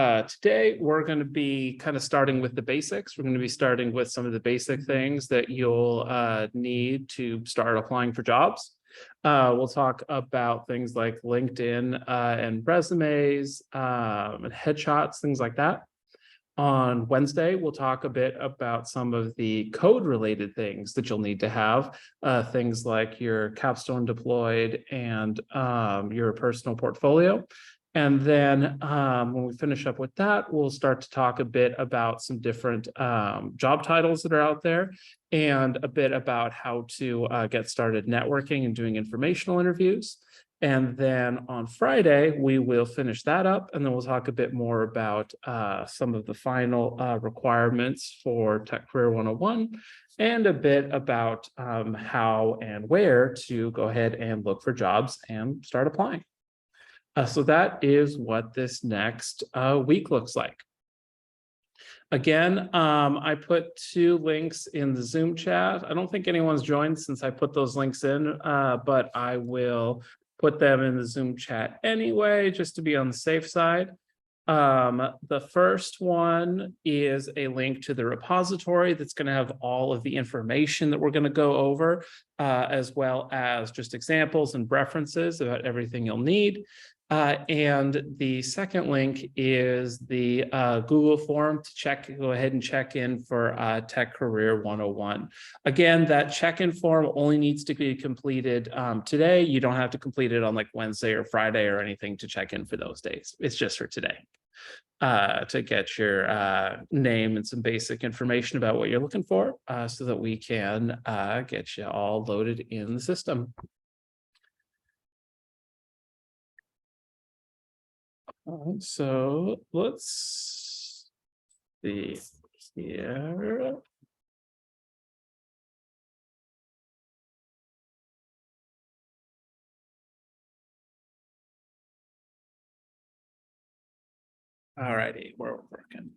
Today, we're going to be kind of starting with the basics. We're going to be starting with some of the basic things that you'll need to start applying for jobs. We'll talk about things like LinkedIn and resumes and headshots, things like that. On Wednesday, we'll talk a bit about some of the code-related things that you'll need to have, things like your capstone deployed and your personal portfolio. And then when we finish up with that, we'll start to talk a bit about some different job titles that are out there and a bit about how to get started networking and doing informational interviews. And then on Friday, we will finish that up, and then we'll talk a bit more about some of the final requirements for Tech Career 101 and a bit about how and where to go ahead and look for jobs and start applying. So that is what this next week looks like. Again, I put 2 links in the Zoom chat. I don't think anyone's joined since I put those links in, but I will put them in the Zoom chat anyway, just to be on the safe side. The first one is a link to the repository that's going to have all of the information that we're going to go over, as well as just examples and references about everything you'll need. And the second link is the Google form to go ahead and check in for Tech Career 101. Again, that check-in form only needs to be completed today. You don't have to complete it on like Wednesday or Friday or anything to check in for those days. It's just for today to get your name and some basic information about what you're looking for so that we can get you all loaded in the system. So let's see here. All righty, we're working.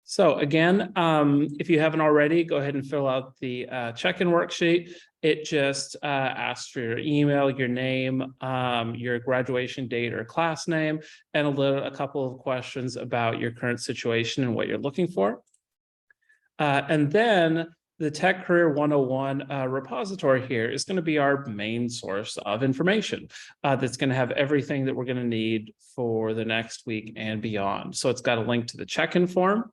So again, if you haven't already, go ahead and fill out the check-in worksheet. It just asks for your email, your name, your graduation date or class name, and a couple of questions about your current situation and what you're looking for. And then the Tech Career 101 repository here is going to be our main source of information that's going to have everything that we're going to need for the next week and beyond. So it's got a link to the check-in form.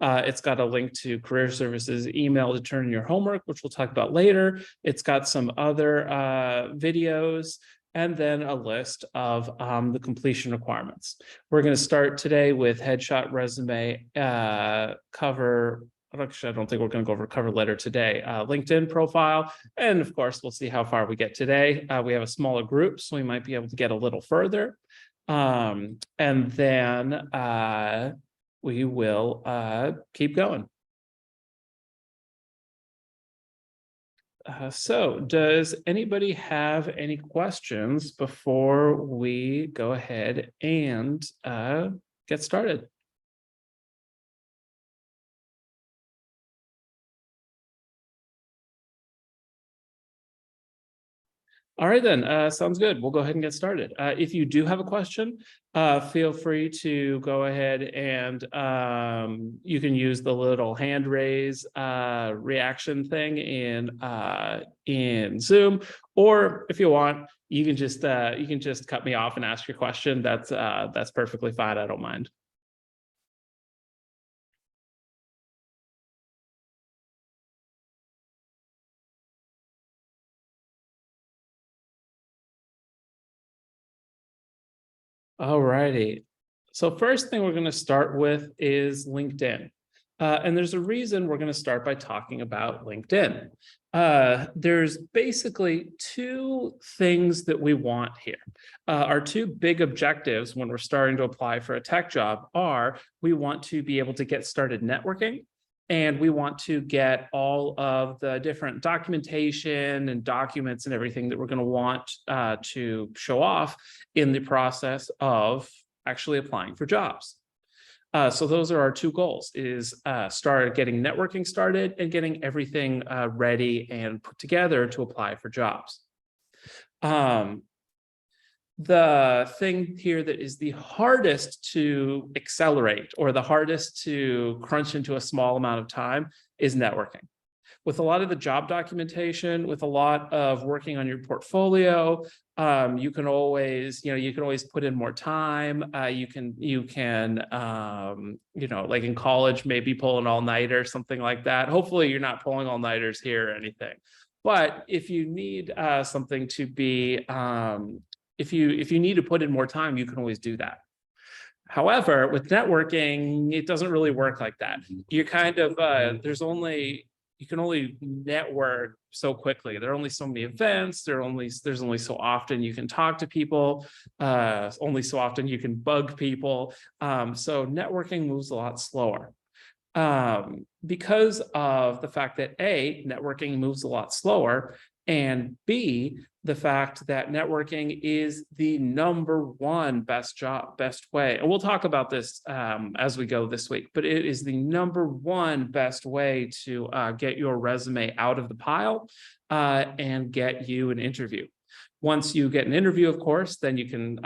It's got a link to Career Services email to turn in your homework, which we'll talk about later. It's got some other videos, and then a list of the completion requirements. We're going to start today with headshot, resume, cover. Actually, I don't think we're going to go over cover letter today. LinkedIn profile, and of course, we'll see how far we get today. We have a smaller group, so we might be able to get a little further. And then we will keep going. So does anybody have any questions before we go ahead and get started? All right, then, sounds good. We'll go ahead and get started. If you do have a question, feel free to go ahead and you can use the little hand raise reaction thing in Zoom, or if you want, you can just cut me off and ask your question. That's perfectly fine. I don't mind. All righty. So first thing we're going to start with is LinkedIn. And there's a reason we're going to start by talking about LinkedIn. There's basically 2 things that we want here. Our 2 big objectives when we're starting to apply for a tech job are we want to be able to get started networking, and we want to get all of the different documentation and documents and everything that we're going to want to show off in the process of actually applying for jobs. So those are our 2 goals, is start getting networking started and getting everything ready and put together to apply for jobs. The thing here that is the hardest to accelerate or the hardest to crunch into a small amount of time is networking. With a lot of the job documentation, with a lot of working on your portfolio, you can always put in more time. You can, like in college, maybe pull an all-nighter, something like that. Hopefully you're not pulling all-nighters here or anything. But if you need something to be, if you need to put in more time, you can always do that. However, with networking, it doesn't really work like that. You're kind of, you can only network so quickly. There are only so many events. There's only so often you can talk to people. Only so often you can bug people. So networking moves a lot slower. Because of the fact that A, networking moves a lot slower, and B, the fact that networking is the #1 best way. And we'll talk about this as we go this week, but it is the #1 best way to get your resume out of the pile and get you an interview. Once you get an interview, of course, then you can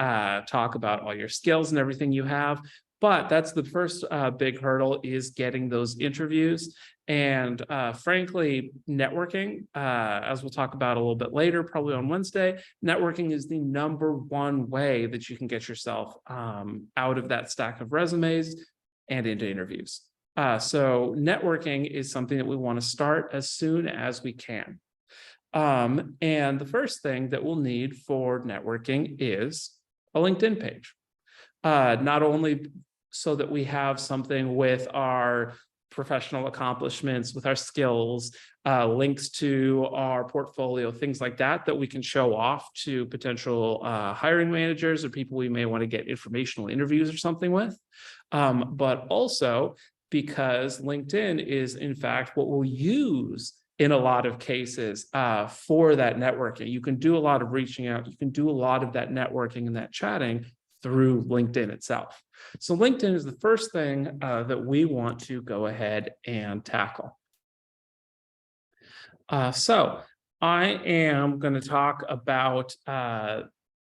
talk about all your skills and everything you have. But that's the first big hurdle, is getting those interviews. And frankly, networking, as we'll talk about a little bit later, probably on Wednesday, networking is the #1 way that you can get yourself out of that stack of resumes and into interviews. So networking is something that we want to start as soon as we can. And the first thing that we'll need for networking is a LinkedIn page. Not only so that we have something with our professional accomplishments, with our skills, links to our portfolio, things like that, that we can show off to potential hiring managers or people we may want to get informational interviews or something with, but also because LinkedIn is in fact what we'll use in a lot of cases for that networking. You can do a lot of reaching out, you can do a lot of that networking and that chatting through LinkedIn itself. So LinkedIn is the first thing that we want to go ahead and tackle. So I am going to talk about,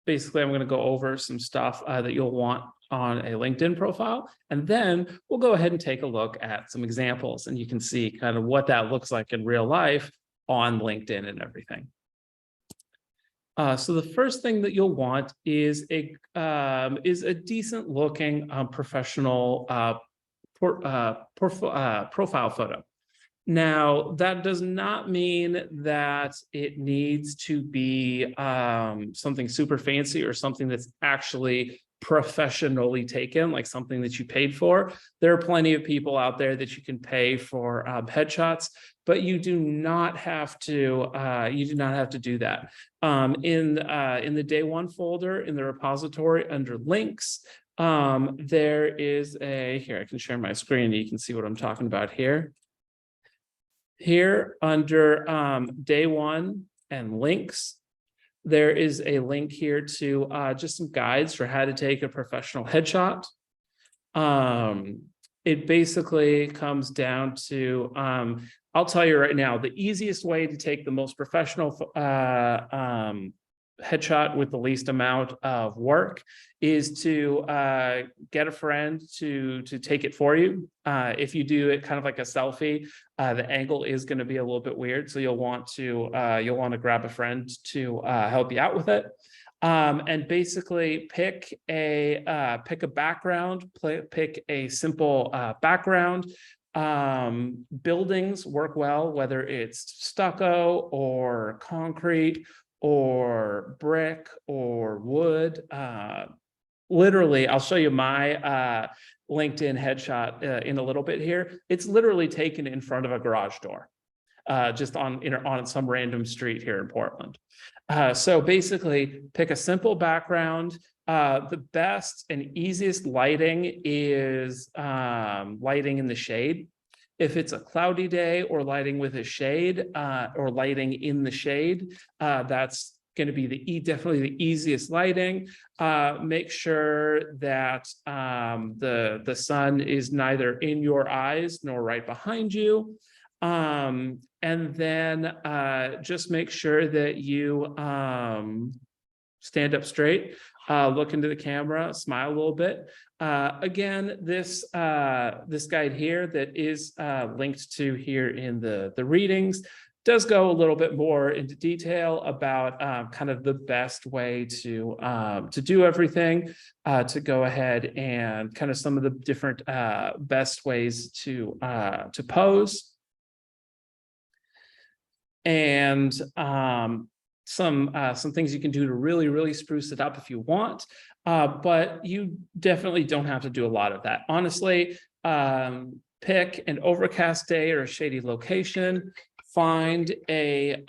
basically I'm going to go over some stuff that you'll want on a LinkedIn profile, and then we'll go ahead and take a look at some examples, and you can see kind of what that looks like in real life on LinkedIn and everything. So the first thing that you'll want is a decent looking professional profile photo. Now, that does not mean that it needs to be something super fancy or something that's actually professionally taken, like something that you paid for. There are plenty of people out there that you can pay for headshots, but you do not have to. Do that. In the day one folder in the repository under links, there is here. I can share my screen. You can see what I'm talking about here. Here under day one and links, there is a link here to just some guides for how to take a professional headshot. It basically comes down to, I'll tell you right now, the easiest way to take the most professional headshot with the least amount of work is to get a friend to take it for you. If you do it kind of like a selfie, the angle is going to be a little bit weird, so you'll want to grab a friend to help you out with it. And basically pick a background, pick a simple background. Buildings work well, whether it's stucco or concrete or brick or wood. Literally, I'll show you my LinkedIn headshot in a little bit here. It's literally taken in front of a garage door, just on some random street here in Portland. So basically, pick a simple background. The best and easiest lighting is lighting in the shade. If it's a cloudy day, or lighting with a shade, or lighting in the shade, that's going to be definitely the easiest lighting. Make sure that the sun is neither in your eyes nor right behind you. And then just make sure that you stand up straight. Look into the camera, smile a little bit. Again, this guide here that is linked to here in the readings does go a little bit more into detail about kind of the best way to do everything, to go ahead and kind of some of the different best ways to pose. And some things you can do to really spruce it up if you want, but you definitely don't have to do a lot of that. Honestly, pick an overcast day or a shady location, find a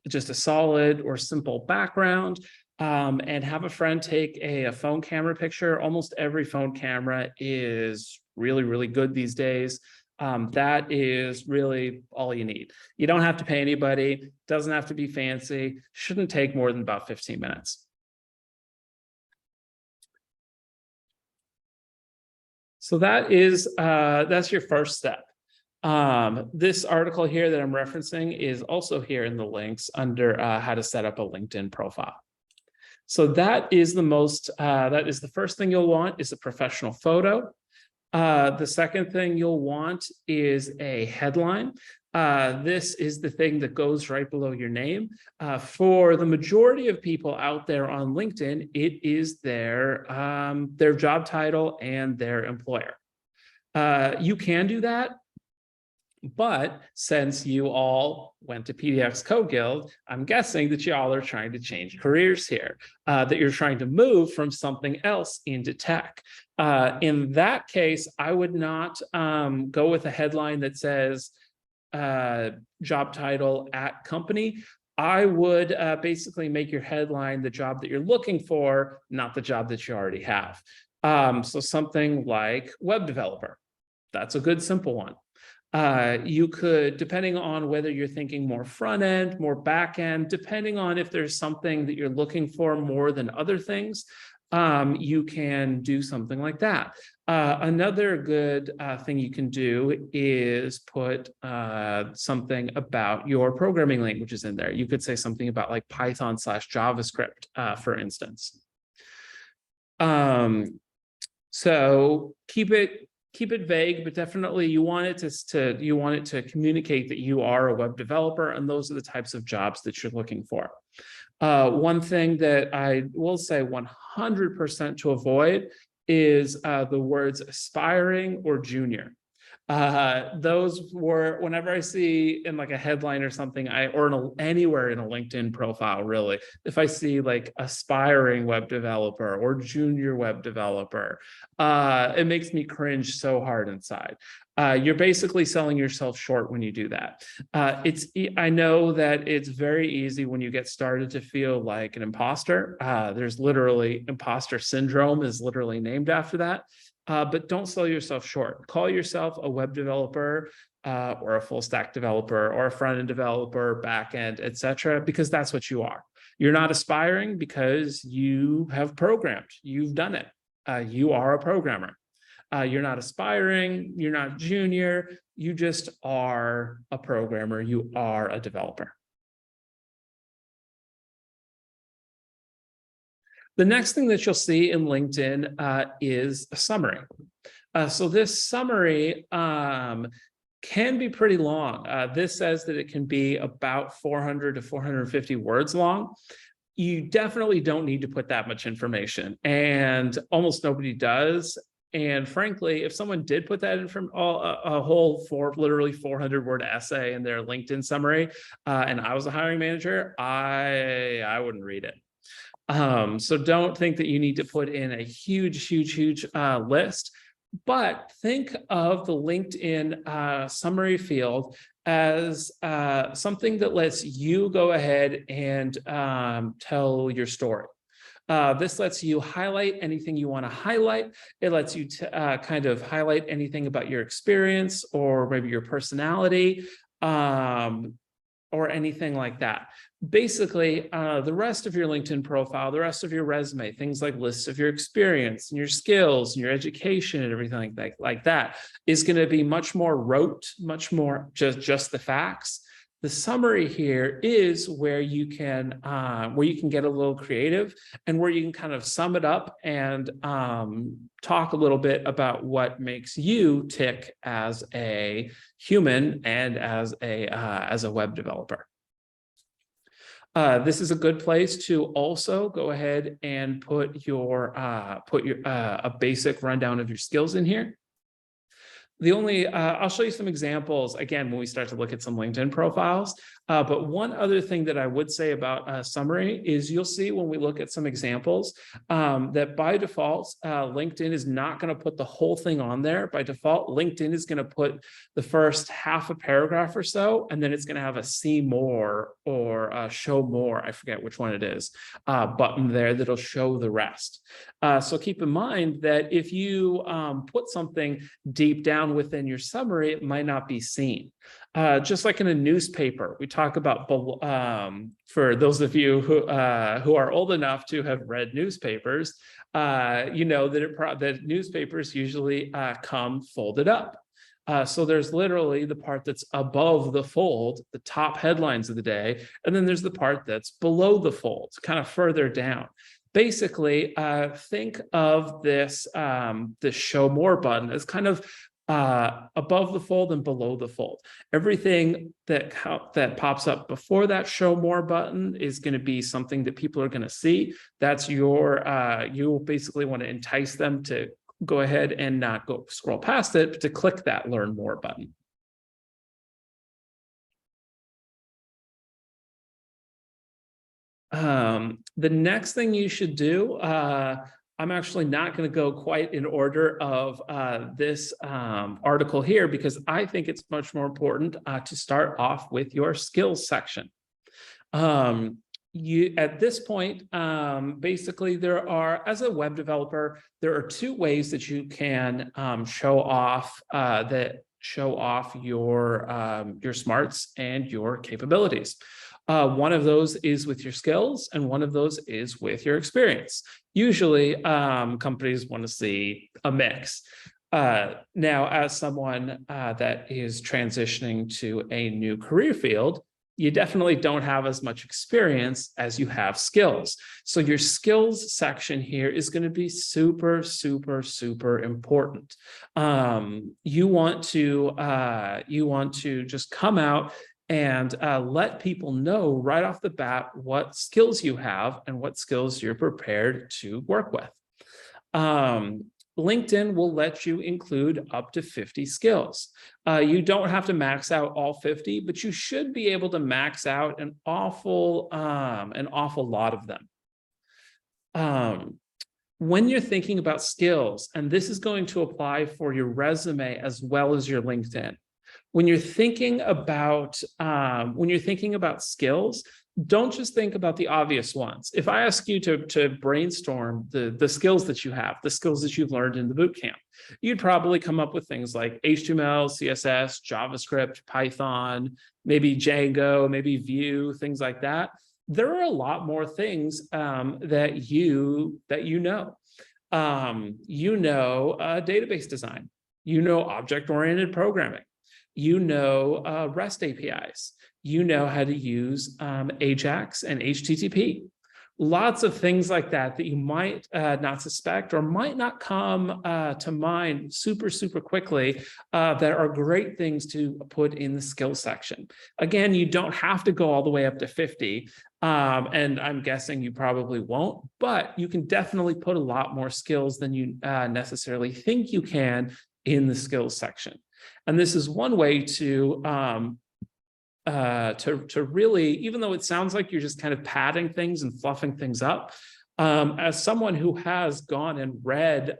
just a solid or simple background, and have a friend take a phone camera picture. Almost every phone camera is really good these days. That is really all you need. You don't have to pay anybody, doesn't have to be fancy, shouldn't take more than about 15 minutes. So that is, that's your first step. This article here that I'm referencing is also here in the links under how to set up a LinkedIn profile. So that is the first thing you'll want is a professional photo. The second thing you'll want is a headline. This is the thing that goes right below your name. For the majority of people out there on LinkedIn, it is their job title and their employer. You can do that, but since you all went to PDX Code Guild, I'm guessing that you all are trying to change careers here, that you're trying to move from something else into tech. In that case, I would not go with a headline that says job title at company. I would basically make your headline the job that you're looking for, not the job that you already have. So something like web developer. That's a good simple one. You could, depending on whether you're thinking more front end, more back end, depending on if there's something that you're looking for more than other things, you can do something like that. Another good thing you can do is put something about your programming languages in there. You could say something about like Python/JavaScript, for instance. So keep it vague, but definitely you want it to communicate that you are a web developer, and those are the types of jobs that you're looking for. One thing that I will say 100% to avoid is the words aspiring or junior. Those were, whenever I see in like a headline or something, anywhere in a LinkedIn profile, really, if I see like aspiring web developer or junior web developer, it makes me cringe so hard inside. You're basically selling yourself short when you do that. I know that it's very easy when you get started to feel like an imposter. There's literally imposter syndrome is literally named after that. But don't sell yourself short. Call yourself a web developer or a full stack developer or a front end developer, back end, etc., because that's what you are. You're not aspiring because you have programmed. You've done it. You are a programmer. You're not aspiring. You're not junior. You just are a programmer. You are a developer. The next thing that you'll see in LinkedIn is a summary. So this summary can be pretty long. This says that it can be about 400 to 450 words long. You definitely don't need to put that much information, and almost nobody does. And frankly, if someone did put that in from a whole literally 400-word essay in their LinkedIn summary, and I was a hiring manager, I wouldn't read it. So don't think that you need to put in a huge list, but think of the LinkedIn summary field as something that lets you go ahead and tell your story. This lets you highlight anything you want to highlight. It lets you kind of highlight anything about your experience or maybe your personality, or anything like that. Basically, the rest of your LinkedIn profile, the rest of your resume, things like lists of your experience and your skills and your education and everything like that is going to be much more rote, much more just the facts. The summary here is where you can get a little creative and where you can kind of sum it up and talk a little bit about what makes you tick as a human and as a web developer. This is a good place to also go ahead and put a basic rundown of your skills in here. I'll show you some examples again when we start to look at some LinkedIn profiles. But one other thing that I would say about a summary is you'll see when we look at some examples that by default, LinkedIn is not going to put the whole thing on there. By default, LinkedIn is going to put the first half a paragraph or so, and then it's going to have a see more or show more, I forget which one it is, button there that'll show the rest. So keep in mind that if you put something deep down within your summary, it might not be seen. Just like in a newspaper, we talk about, for those of you who are old enough to have read newspapers, you know that newspapers usually come folded up. So there's literally the part that's above the fold, the top headlines of the day, and then there's the part that's below the fold, kind of further down. Basically, think of this show more button as kind of above the fold and below the fold. Everything that pops up before that show more button is going to be something that people are going to see. That's you basically want to entice them to go ahead and not go scroll past it, but to click that learn more button. The next thing you should do, I'm actually not going to go quite in order of this article here, because I think it's much more important to start off with your skills section. At this point, basically there are, as a web developer, there are two ways that you can show off your smarts and your capabilities. One of those is with your skills, and one of those is with your experience. Usually, companies want to see a mix. Now, as someone that is transitioning to a new career field, you definitely don't have as much experience as you have skills. So your skills section here is going to be super, super, super important. You want to just come out and let people know right off the bat what skills you have and what skills you're prepared to work with. LinkedIn will let you include up to 50 skills. You don't have to max out all 50, but you should be able to max out an awful lot of them. When you're thinking about skills, and this is going to apply for your resume as well as your LinkedIn, when you're thinking about skills, don't just think about the obvious ones. If I ask you to brainstorm the skills that you have, the skills that you've learned in the bootcamp, you'd probably come up with things like HTML, CSS, JavaScript, Python, maybe Django, maybe Vue, things like that. There are a lot more things that you know. Database design. You know object-oriented programming. You know REST APIs. You know how to use AJAX and HTTP. Lots of things like that you might not suspect or might not come to mind super, super quickly that are great things to put in the skills section. Again, you don't have to go all the way up to 50, and I'm guessing you probably won't, but you can definitely put a lot more skills than you necessarily think you can in the skills section. And this is one way to really, even though it sounds like you're just kind of padding things and fluffing things up, as someone who has gone and read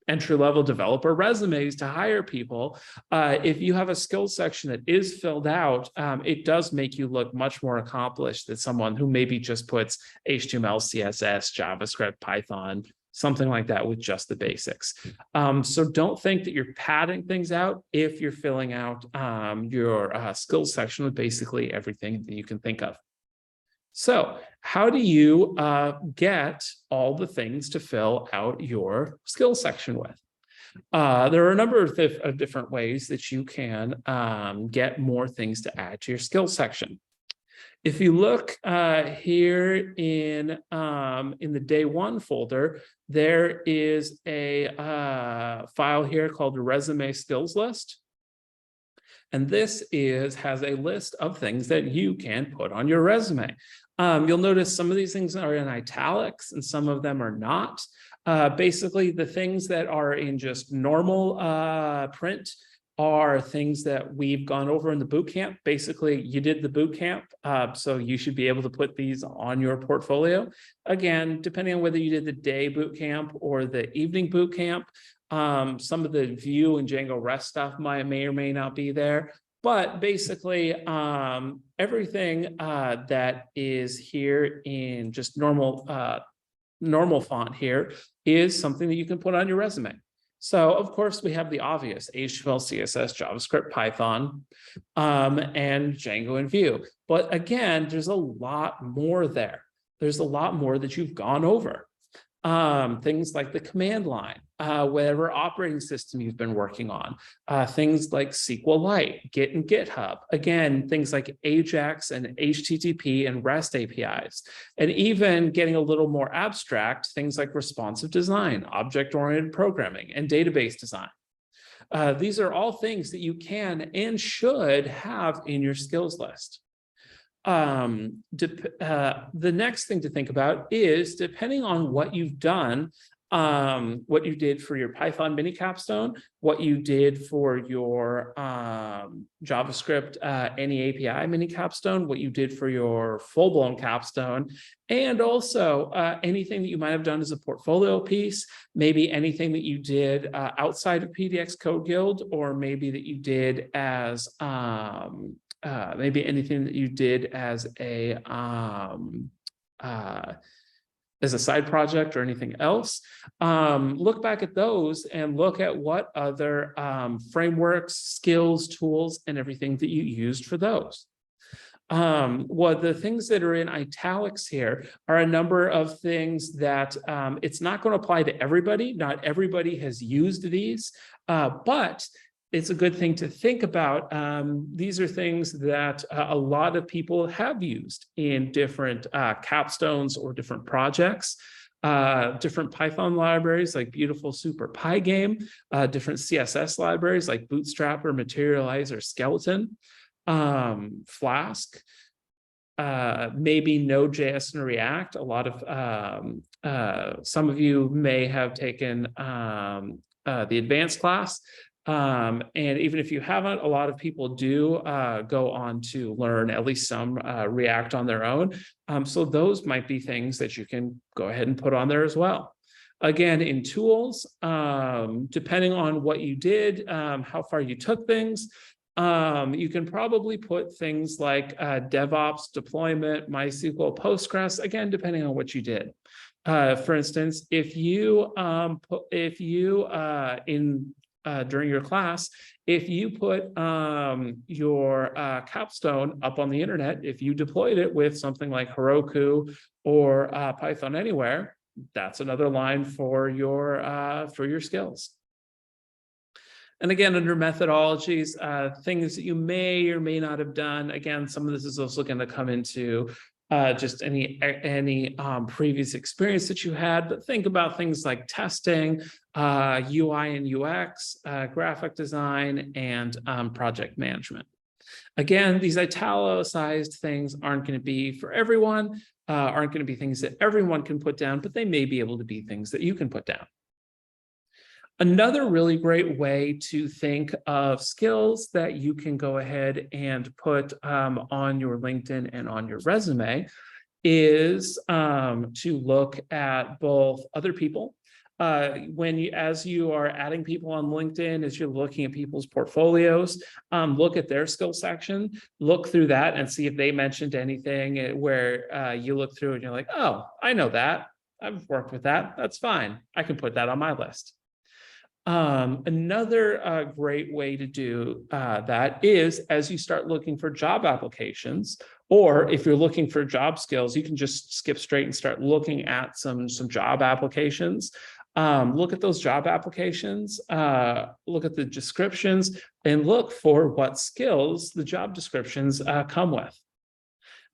entry-level developer resumes to hire people, if you have a skills section that is filled out, it does make you look much more accomplished than someone who maybe just puts HTML, CSS, JavaScript, Python, something like that with just the basics. So don't think that you're padding things out if you're filling out your skills section with basically everything that you can think of. So how do you get all the things to fill out your skills section with? There are a number of different ways that you can get more things to add to your skills section. If you look here in the day one folder, there is a file here called the resume skills list. And this has a list of things that you can put on your resume. You'll notice some of these things are in italics and some of them are not. Basically, the things that are in just normal print are things that we've gone over in the boot camp. Basically, you did the boot camp, so you should be able to put these on your portfolio. Again, depending on whether you did the day boot camp or the evening boot camp, some of the Vue and Django REST stuff may or may not be there. But basically, everything that is here in just normal font here is something that you can put on your resume. So, of course, we have the obvious HTML, CSS, JavaScript, Python, and Django and Vue. But again, there's a lot more there. There's a lot more that you've gone over. Things like the command line, whatever operating system you've been working on, things like SQLite, Git and GitHub, again, things like Ajax and HTTP and REST APIs, and even getting a little more abstract, things like responsive design, object-oriented programming, and database design. These are all things that you can and should have in your skills list. The next thing to think about is, depending on what you've done, what you did for your Python mini capstone, what you did for your JavaScript any API mini capstone, what you did for your full-blown capstone, and also anything that you might have done as a portfolio piece, maybe anything that you did outside of PDX Code Guild, or maybe that you did as maybe anything that you did as a side project or anything else. Look back at those and look at what other frameworks, skills, tools, and everything that you used for those. Well, the things that are in italics here are a number of things that it's not going to apply to everybody. Not everybody has used these, but it's a good thing to think about. These are things that a lot of people have used in different capstones or different projects, different Python libraries like Beautiful Super Pygame, different CSS libraries like Bootstrap or Materialize or Skeleton, Flask, maybe Node.js and React. A lot of, some of you may have taken the advanced class. And even if you haven't, a lot of people do go on to learn at least some React on their own. So those might be things that you can go ahead and put on there as well. Again, in tools, depending on what you did, how far you took things, you can probably put things like DevOps, deployment, MySQL, Postgres, again, depending on what you did. For instance, if you during your class, if you put your capstone up on the internet, if you deployed it with something like Heroku or Python Anywhere, that's another line for your skills. And again, under methodologies, things that you may or may not have done. Again, some of this is also going to come into just any previous experience that you had, but think about things like testing, UI and UX, graphic design, and project management. Again, these italicized things aren't going to be for everyone, aren't going to be things that everyone can put down, but they may be able to be things that you can put down. Another really great way to think of skills that you can go ahead and put on your LinkedIn and on your resume is to look at both other people. As you are adding people on LinkedIn, as you're looking at people's portfolios, look at their skill section, look through that and see if they mentioned anything where you look through and you're like, oh, I know that. I've worked with that. That's fine. I can put that on my list. Another great way to do that is, as you start looking for job applications, or if you're looking for job skills, you can just skip straight and start looking at some job applications. Look at those job applications, look at the descriptions, and look for what skills the job descriptions come with.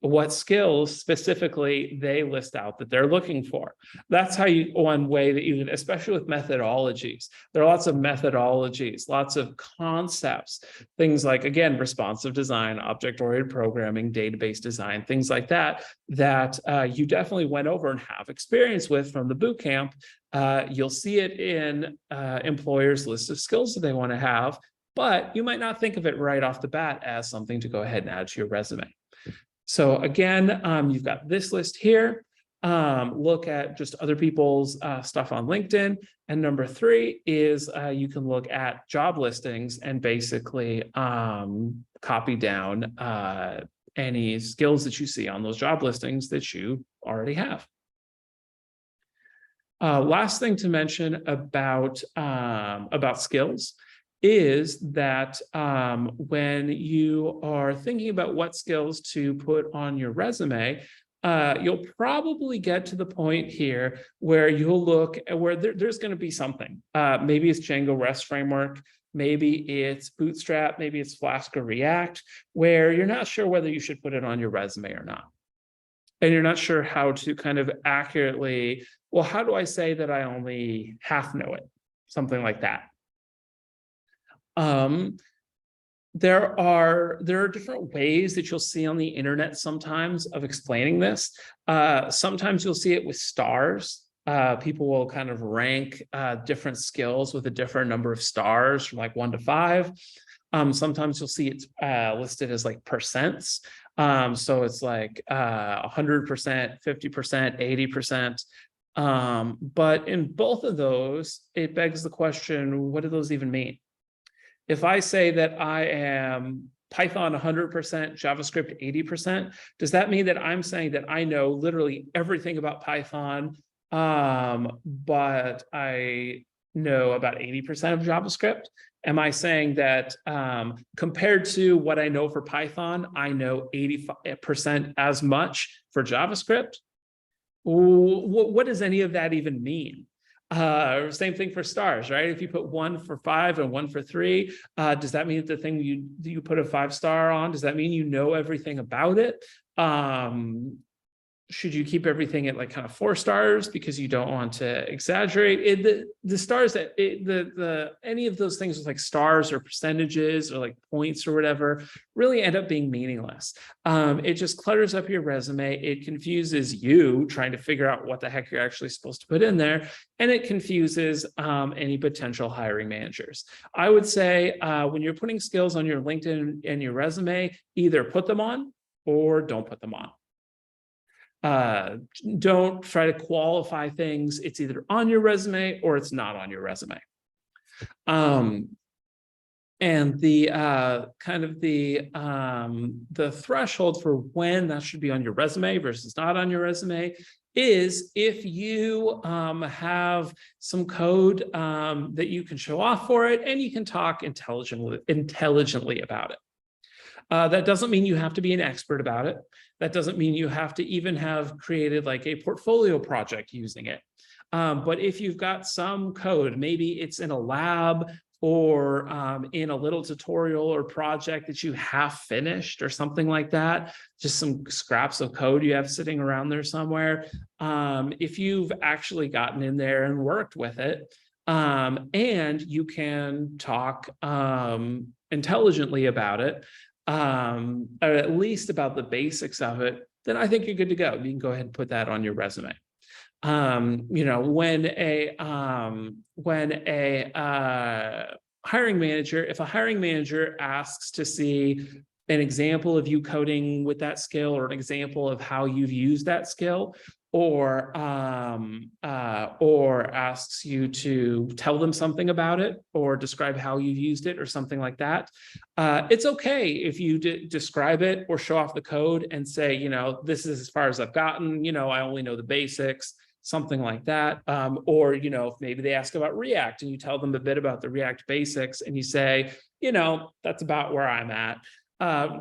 What skills specifically they list out that they're looking for. That's how you, one way that you can, especially with methodologies, there are lots of methodologies, lots of concepts, things like, again, responsive design, object-oriented programming, database design, things like that, that you definitely went over and have experience with from the boot camp. You'll see it in employers' list of skills that they want to have, but you might not think of it right off the bat as something to go ahead and add to your resume. So again, you've got this list here. Look at just other people's stuff on LinkedIn. And number 3 is you can look at job listings and basically copy down any skills that you see on those job listings that you already have. Last thing to mention about skills is that when you are thinking about what skills to put on your resume, you'll probably get to the point here where you'll look at where there's going to be something. Maybe it's Django REST framework, maybe it's Bootstrap, maybe it's Flask or React, where you're not sure whether you should put it on your resume or not. And you're not sure how to kind of accurately, well, how do I say that I only half know it? Something like that. There are different ways that you'll see on the internet sometimes of explaining this. Sometimes you'll see it with stars. People will kind of rank different skills with a different number of stars from like 1 to 5. Sometimes you'll see it listed as like percents. So it's like 100%, 50%, 80%. But in both of those, it begs the question, what do those even mean? If I say that I am Python 100%, JavaScript 80%, does that mean that I'm saying that I know literally everything about Python, but I know about 80% of JavaScript? Am I saying that compared to what I know for Python, I know 85% as much for JavaScript? What does any of that even mean? Same thing for stars, right? If you put 1 for 5 and 1 for 3, does that mean that the thing you put a 5-star on, does that mean you know everything about it? Should you keep everything at like kind of 4 stars because you don't want to exaggerate it? The stars that any of those things with like stars or percentages or like points or whatever really end up being meaningless. It just clutters up your resume. It confuses you trying to figure out what the heck you're actually supposed to put in there. And it confuses any potential hiring managers. I would say when you're putting skills on your LinkedIn and your resume, either put them on or don't put them on. Don't try to qualify things. It's either on your resume or it's not on your resume. And the kind of the threshold for when that should be on your resume versus not on your resume is if you have some code that you can show off for it and you can talk intelligently about it. That doesn't mean you have to be an expert about it. That doesn't mean you have to even have created like a portfolio project using it. But if you've got some code, maybe it's in a lab or in a little tutorial or project that you have finished or something like that, just some scraps of code you have sitting around there somewhere. If you've actually gotten in there and worked with it, and you can talk intelligently about it, or at least about the basics of it, then I think you're good to go. You can go ahead and put that on your resume. You know, when a hiring manager, if a hiring manager asks to see an example of you coding with that skill or an example of how you've used that skill, or asks you to tell them something about it or describe how you've used it or something like that, it's okay if you describe it or show off the code and say, you know, this is as far as I've gotten, you know, I only know the basics, something like that. Or, you know, if maybe they ask about React and you tell them a bit about the React basics and you say, you know, that's about where I'm at.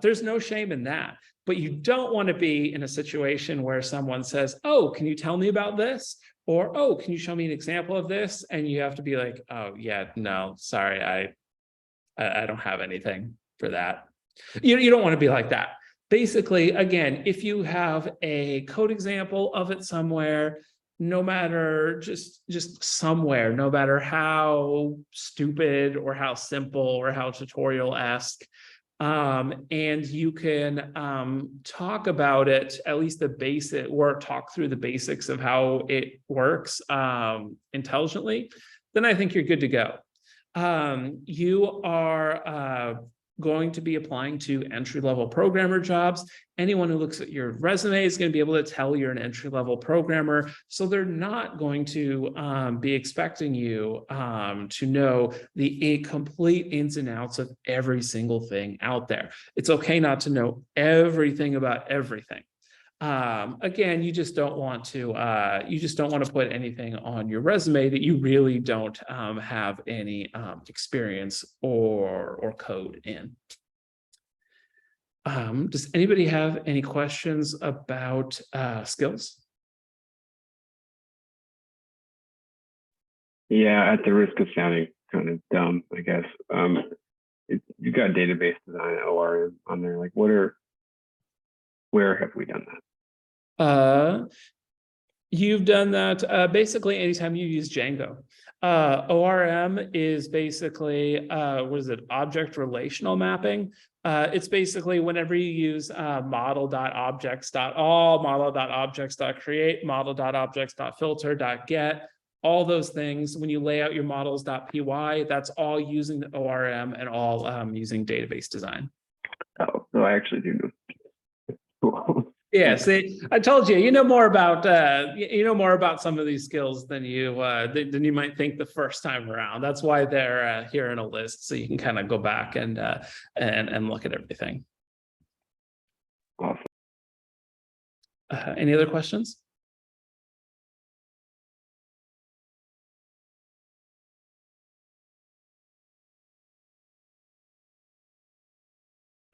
There's no shame in that. But you don't want to be in a situation where someone says, oh, can you tell me about this? Or, oh, can you show me an example of this? And you have to be like, oh yeah, no, sorry, I don't have anything for that. You don't want to be like that. Basically, again, if you have a code example of it somewhere, no matter just somewhere, no matter how stupid or how simple or how tutorial-esque, and you can talk about it, at least the basic, or talk through the basics of how it works intelligently, then I think you're good to go. You are going to be applying to entry-level programmer jobs. Anyone who looks at your resume is going to be able to tell you're an entry-level programmer. So they're not going to be expecting you to know the complete ins and outs of every single thing out there. It's okay not to know everything about everything. Again, you just don't want to put anything on your resume that you really don't have any experience or code in. Does anybody have any questions about skills? Yeah, at the risk of sounding kind of dumb, I guess. You've got database design ORM on there. Like, where have we done that? You've done that basically anytime you use Django. ORM is basically, what is it, object relational mapping. It's basically whenever you use model.objects.all, model.objects.create, model.objects.filter.get, all those things, when you lay out your models.py, that's all using the ORM and all using database design. Oh, so I actually do know. Cool. Yeah, see, I told you, you know more about some of these skills than you might think the first time around. That's why they're here in a list, so you can kind of go back and look at everything. Awesome. Any other questions?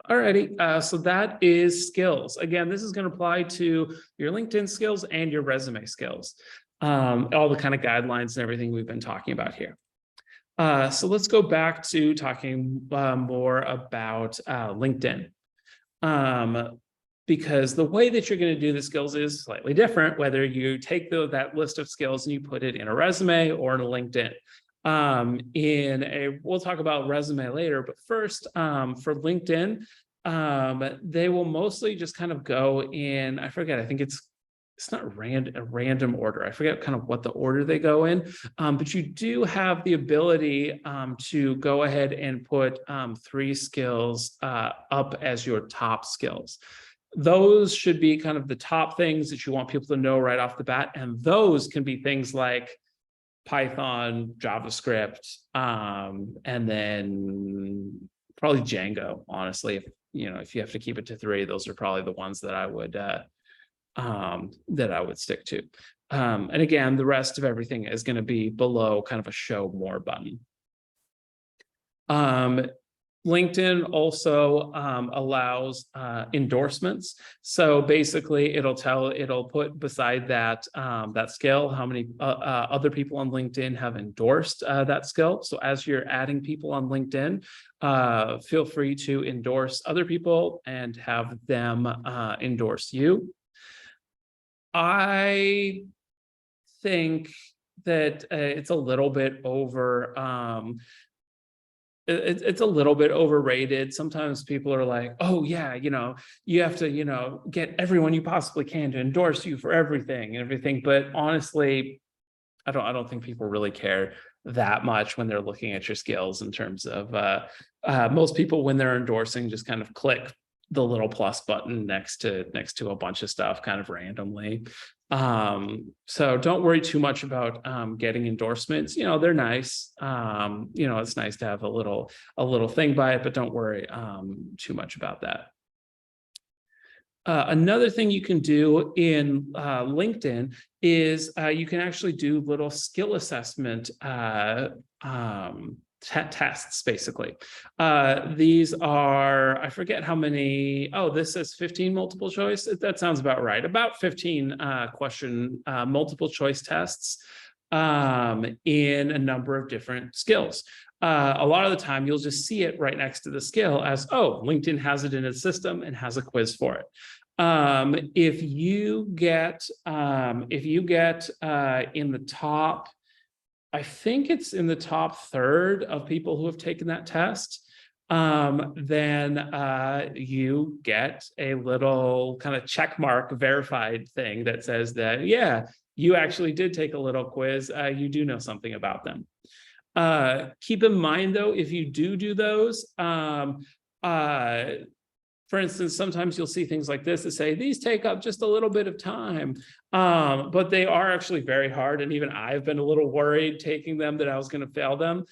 Alrighty, so that is skills. Again, this is going to apply to your LinkedIn skills and your resume skills. All the kind of guidelines and everything we've been talking about here. So let's go back to talking more about LinkedIn. Because the way that you're going to do the skills is slightly different, whether you take that list of skills and you put it in a resume or in a LinkedIn. We'll talk about resume later, but first, for LinkedIn, they will mostly just kind of go in, I forget, I think it's not a random order. I forget kind of what the order they go in, but you do have the ability to go ahead and put 3 skills up as your top skills. Those should be kind of the top things that you want people to know right off the bat, and those can be things like Python, JavaScript, and then probably Django. Honestly, if you have to keep it to 3, those are probably the ones that I would stick to. And again, the rest of everything is going to be below kind of a show more button. LinkedIn also allows endorsements. So basically, it'll put beside that skill how many other people on LinkedIn have endorsed that skill. So as you're adding people on LinkedIn, feel free to endorse other people and have them endorse you. I think that it's a little bit it's a little bit overrated. Sometimes people are like, oh yeah, you have to, get everyone you possibly can to endorse you for everything. But honestly, I don't think people really care that much when they're looking at your skills in terms of, most people, when they're endorsing, just kind of click the little plus button next to a bunch of stuff kind of randomly. So don't worry too much about getting endorsements. They're nice. It's nice to have a little thing by it, but don't worry too much about that. Another thing you can do in LinkedIn is you can actually do little skill assessment tests, basically. These are, I forget how many, oh, this says 15 multiple choice. That sounds about right. About 15 question multiple choice tests in a number of different skills. A lot of the time, you'll just see it right next to the skill as, oh, LinkedIn has it in its system and has a quiz for it. If you get in the top, I think it's in the top third of people who have taken that test, then you get a little kind of check mark verified thing that says that, yeah, you actually did take a little quiz. You do know something about them. Keep in mind, though, if you do those, for instance, sometimes you'll see things like this that say, these take up just a little bit of time, but they are actually very hard. And even I've been a little worried taking them that I was going to fail them.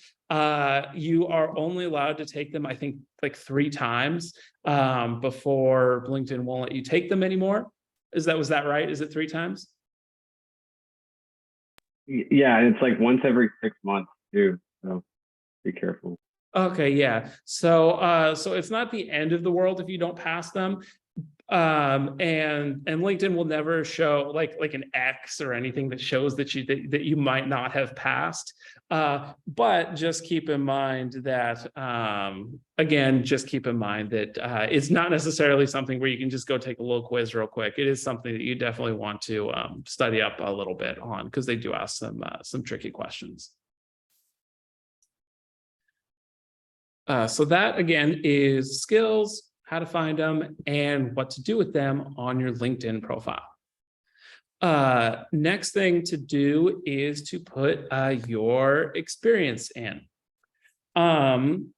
You are only allowed to take them, I think, like 3 times before LinkedIn won't let you take them anymore. Was that right? Is it 3 times? Yeah, and it's like once every 6 months too, so be careful. Okay, yeah. So it's not the end of the world if you don't pass them. And LinkedIn will never show like an X or anything that shows that you might not have passed. But just keep in mind that again, just keep in mind that it's not necessarily something where you can just go take a little quiz real quick. It is something that you definitely want to study up a little bit on, because they do ask some tricky questions. So that, again, is skills, how to find them, and what to do with them on your LinkedIn profile. Next thing to do is to put your experience in. Now,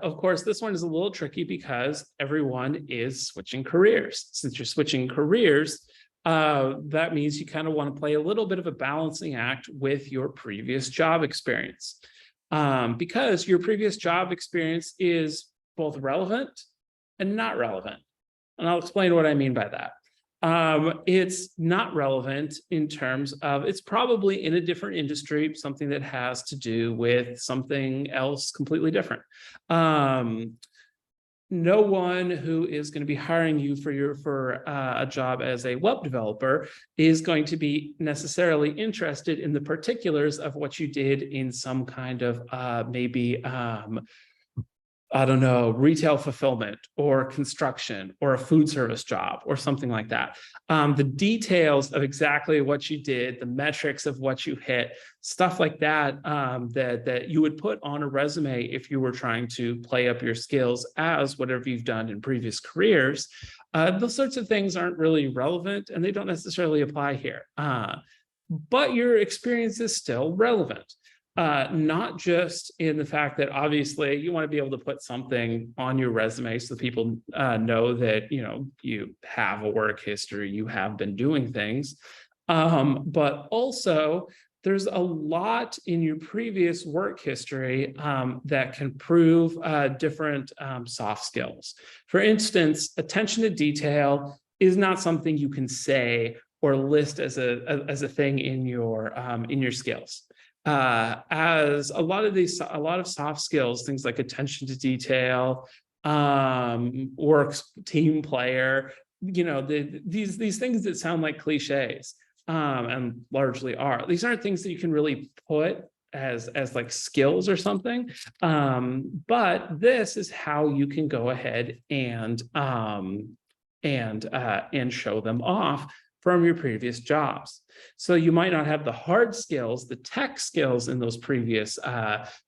of course, this one is a little tricky because everyone is switching careers. Since you're switching careers, that means you kind of want to play a little bit of a balancing act with your previous job experience. Because your previous job experience is both relevant and not relevant. And I'll explain what I mean by that. It's not relevant in terms of, it's probably in a different industry, something that has to do with something else completely different. No one who is going to be hiring you for a job as a web developer is going to be necessarily interested in the particulars of what you did in some kind of maybe I don't know, retail fulfillment or construction or a food service job or something like that. The details of exactly what you did, the metrics of what you hit, stuff like that, that you would put on a resume if you were trying to play up your skills as whatever you've done in previous careers. Those sorts of things aren't really relevant and they don't necessarily apply here. But your experience is still relevant. Not just in the fact that obviously you want to be able to put something on your resume so people know that, you know, you have a work history, you have been doing things, but also there's a lot in your previous work history that can prove different soft skills. For instance, attention to detail is not something you can say or list as a thing in your skills. As a lot of soft skills, things like attention to detail, works, team player, you know, these things that sound like cliches, and largely are. These aren't things that you can really put as like skills or something, but this is how you can go ahead and show them off from your previous jobs. So you might not have the hard skills, the tech skills in those previous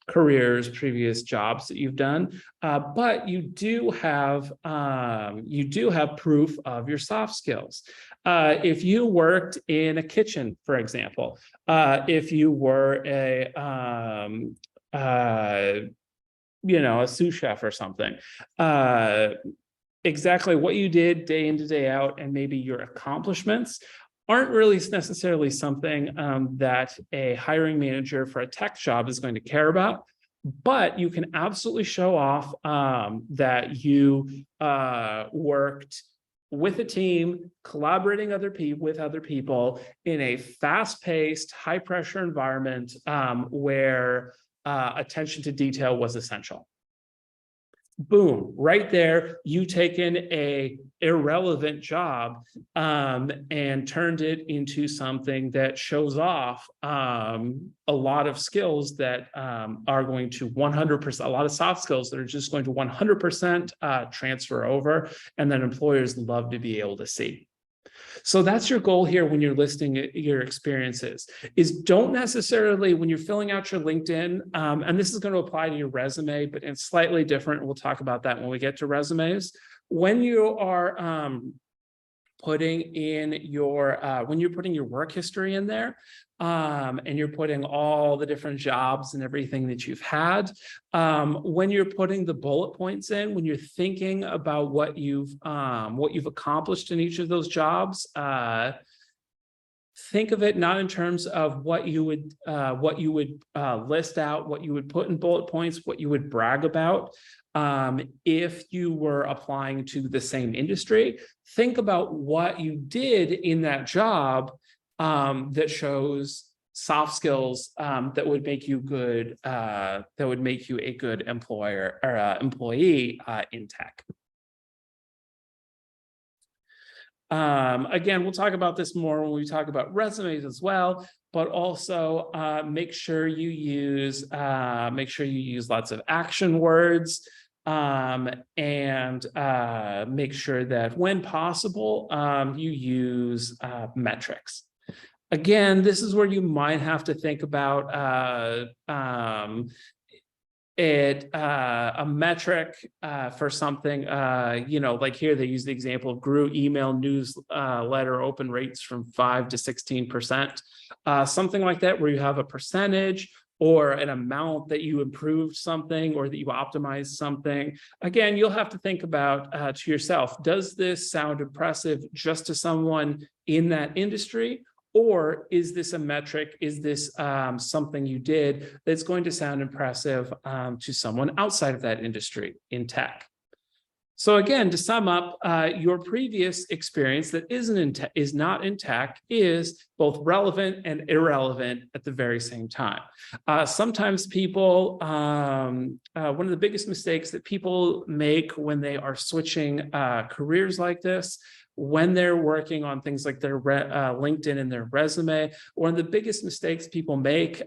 careers, previous jobs that you've done, but you do have proof of your soft skills. If you worked in a kitchen, for example, if you were a sous chef or something, exactly what you did day in to day out and maybe your accomplishments aren't really necessarily something that a hiring manager for a tech job is going to care about, but you can absolutely show off that you worked with a team, collaborating with other people in a fast-paced, high-pressure environment where attention to detail was essential. Boom, right there, you taken a irrelevant job and turned it into something that shows off a lot of skills that are going to 100%, a lot of soft skills that are just going to 100% transfer over, and that employers love to be able to see. So that's your goal here when you're listing your experiences, is don't necessarily, when you're filling out your LinkedIn, and this is going to apply to your resume, but it's slightly different. We'll talk about that when we get to resumes. When you are putting in your, when you're putting your work history in there, and you're putting all the different jobs and everything that you've had, when you're putting the bullet points in, when you're thinking about what you've accomplished in each of those jobs, think of it not in terms of what you would list out, what you would put in bullet points, what you would brag about. If you were applying to the same industry, think about what you did in that job that shows soft skills that would make you good, that would make you a good employer or employee in tech. Again, we'll talk about this more when we talk about resumes as well, but also make sure you use lots of action words, and make sure that when possible, you use metrics. Again, this is where you might have to think about a metric for something, like here they use the example of grew email newsletter open rates from 5 to 16%, something like that, where you have a percentage or an amount that you improved something or that you optimized something. Again, you'll have to think about to yourself, does this sound impressive just to someone in that industry? Or is this a metric? Is this something you did that's going to sound impressive to someone outside of that industry in tech? So again, to sum up, your previous experience that is not in tech is both relevant and irrelevant at the very same time. Sometimes people, one of the biggest mistakes that people make when they are switching careers like this, when they're working on things like their LinkedIn and their resume, one of the biggest mistakes people make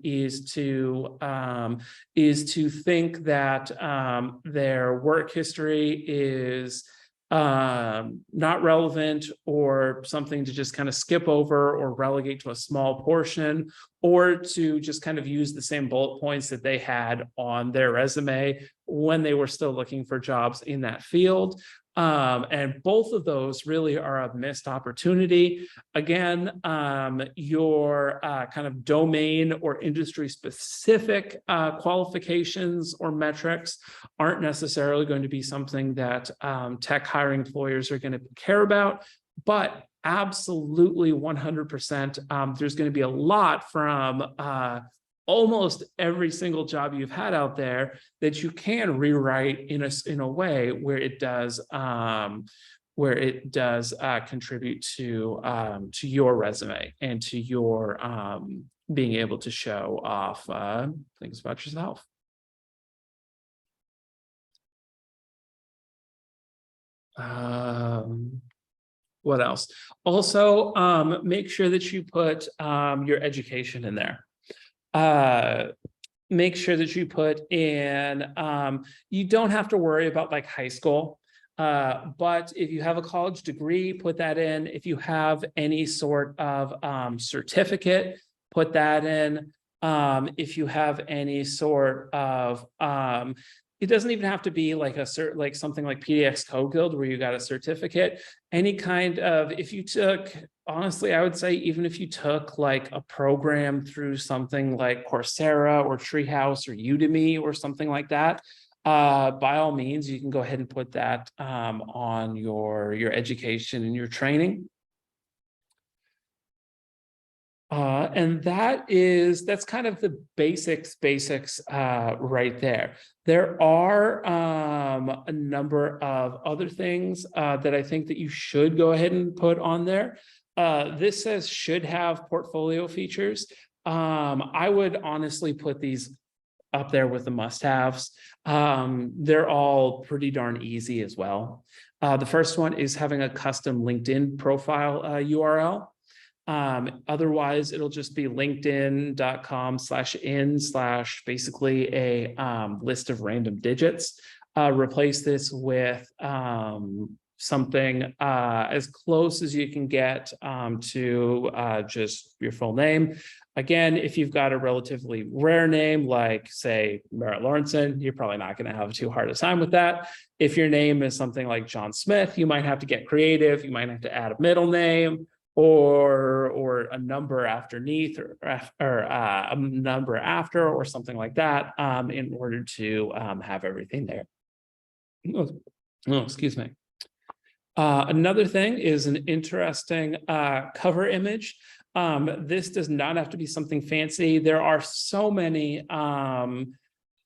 is to think that their work history is not relevant or something to just kind of skip over or relegate to a small portion, or to just kind of use the same bullet points that they had on their resume when they were still looking for jobs in that field. And both of those really are a missed opportunity. Again, your kind of domain or industry specific qualifications or metrics aren't necessarily going to be something that tech hiring employers are going to care about, but absolutely 100%, there's going to be a lot from almost every single job you've had out there that you can rewrite in a way where it does contribute to your resume and to your being able to show off things about yourself. What else? Also, make sure that you put your education in there. Make sure that you put in, you don't have to worry about like high school, but if you have a college degree, put that in. If you have any sort of certificate, put that in. If you have any sort of, it doesn't even have to be like like something like PDX Code Guild where you got a certificate. Any kind of, if you took, honestly, I would say even if you took like a program through something like Coursera or Treehouse or Udemy or something like that, by all means, you can go ahead and put that on your education and your training. And that's kind of the basics right there. There are a number of other things that I think that you should go ahead and put on there. This says should have portfolio features. I would honestly put these up there with the must-haves. They're all pretty darn easy as well. The first one is having a custom LinkedIn profile URL. Otherwise, it'll just be linkedin.com/in/ basically a list of random digits. Replace this with something as close as you can get to just your full name. Again, if you've got a relatively rare name, like say Merritt Lawrenson, you're probably not going to have too hard a time with that. If your name is something like John Smith, you might have to get creative. You might have to add a middle name or a number underneath or a number after or something like that in order to have everything there. Oh, excuse me. Another thing is an interesting cover image. This does not have to be something fancy. There are so many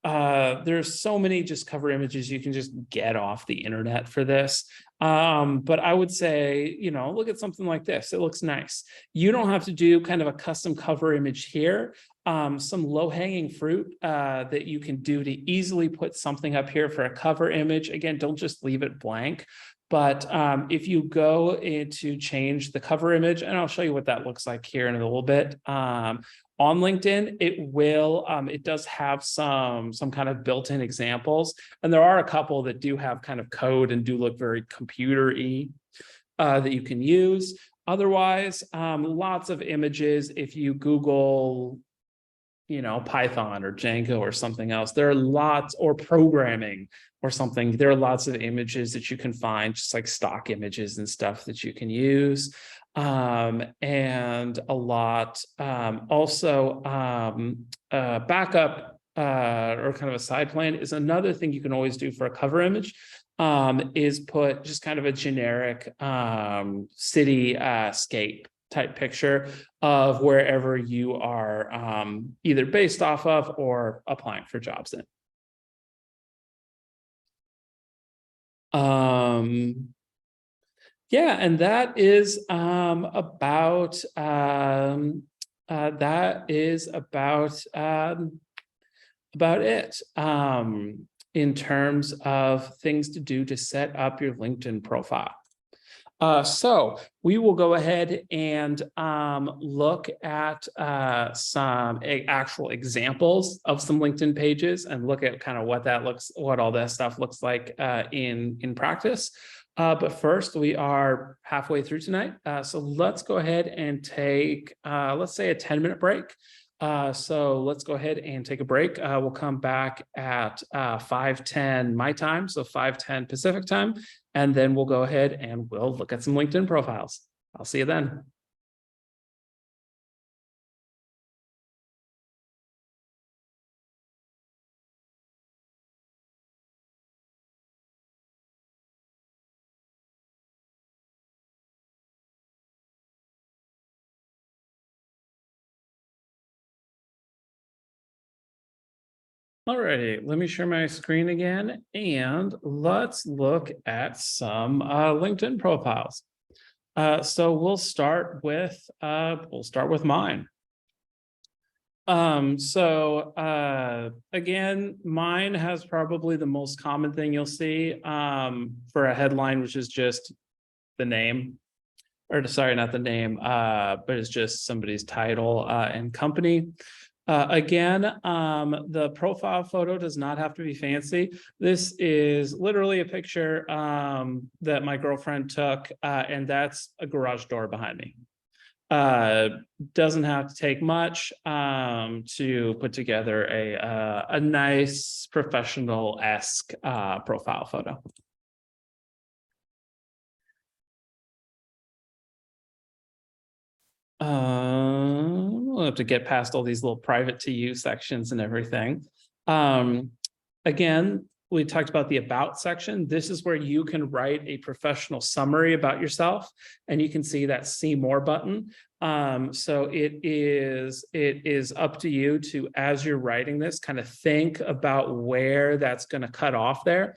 there's so many just cover images you can just get off the internet for this. But I would say, look at something like this. It looks nice. You don't have to do kind of a custom cover image here. Some low-hanging fruit that you can do to easily put something up here for a cover image. Again, don't just leave it blank. But if you go into change the cover image, and I'll show you what that looks like here in a little bit. On LinkedIn, it does have some kind of built-in examples, and there are a couple that do have kind of code and do look very computer-y that you can use. Otherwise, lots of images. If you Google, Python or Django or something else, there are lots, or programming or something. There are lots of images that you can find, just like stock images and stuff that you can use. And a lot also backup or kind of a side plan is another thing you can always do for a cover image, is put just kind of a generic cityscape type picture of wherever you are either based off of or applying for jobs in. Yeah, and that is about it in terms of things to do to set up your LinkedIn profile. So we will go ahead and look at some actual examples of some LinkedIn pages and look at kind of what all that stuff looks like in practice. But first, we are halfway through tonight. So let's go ahead and take, let's say, a 10-minute break. So let's go ahead and take a break. We'll come back at 5:10 my time, so 5:10 Pacific time, and then we'll go ahead and we'll look at some LinkedIn profiles. I'll see you then. All right, let me share my screen again, and let's look at some LinkedIn profiles. So we'll start with mine. Again, mine has probably the most common thing you'll see for a headline, which is just the name, or sorry, not the name, but it's just somebody's title and company. Again, the profile photo does not have to be fancy. This is literally a picture that my girlfriend took, and that's a garage door behind me. Doesn't have to take much to put together a nice professional-esque profile photo. We'll have to get past all these little private to you sections and everything. Again, we talked about the about section. This is where you can write a professional summary about yourself, and you can see that see more button. So it is up to you to, as you're writing this, kind of think about where that's going to cut off there,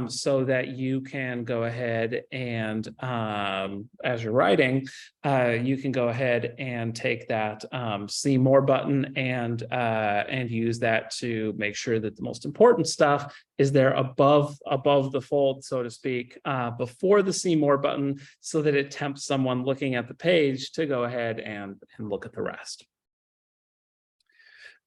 so that you can go ahead and, as you're writing, you can go ahead and take that see more button and use that to make sure that the most important stuff is there above the fold, so to speak, before the see more button, so that it tempts someone looking at the page to go ahead and look at the rest.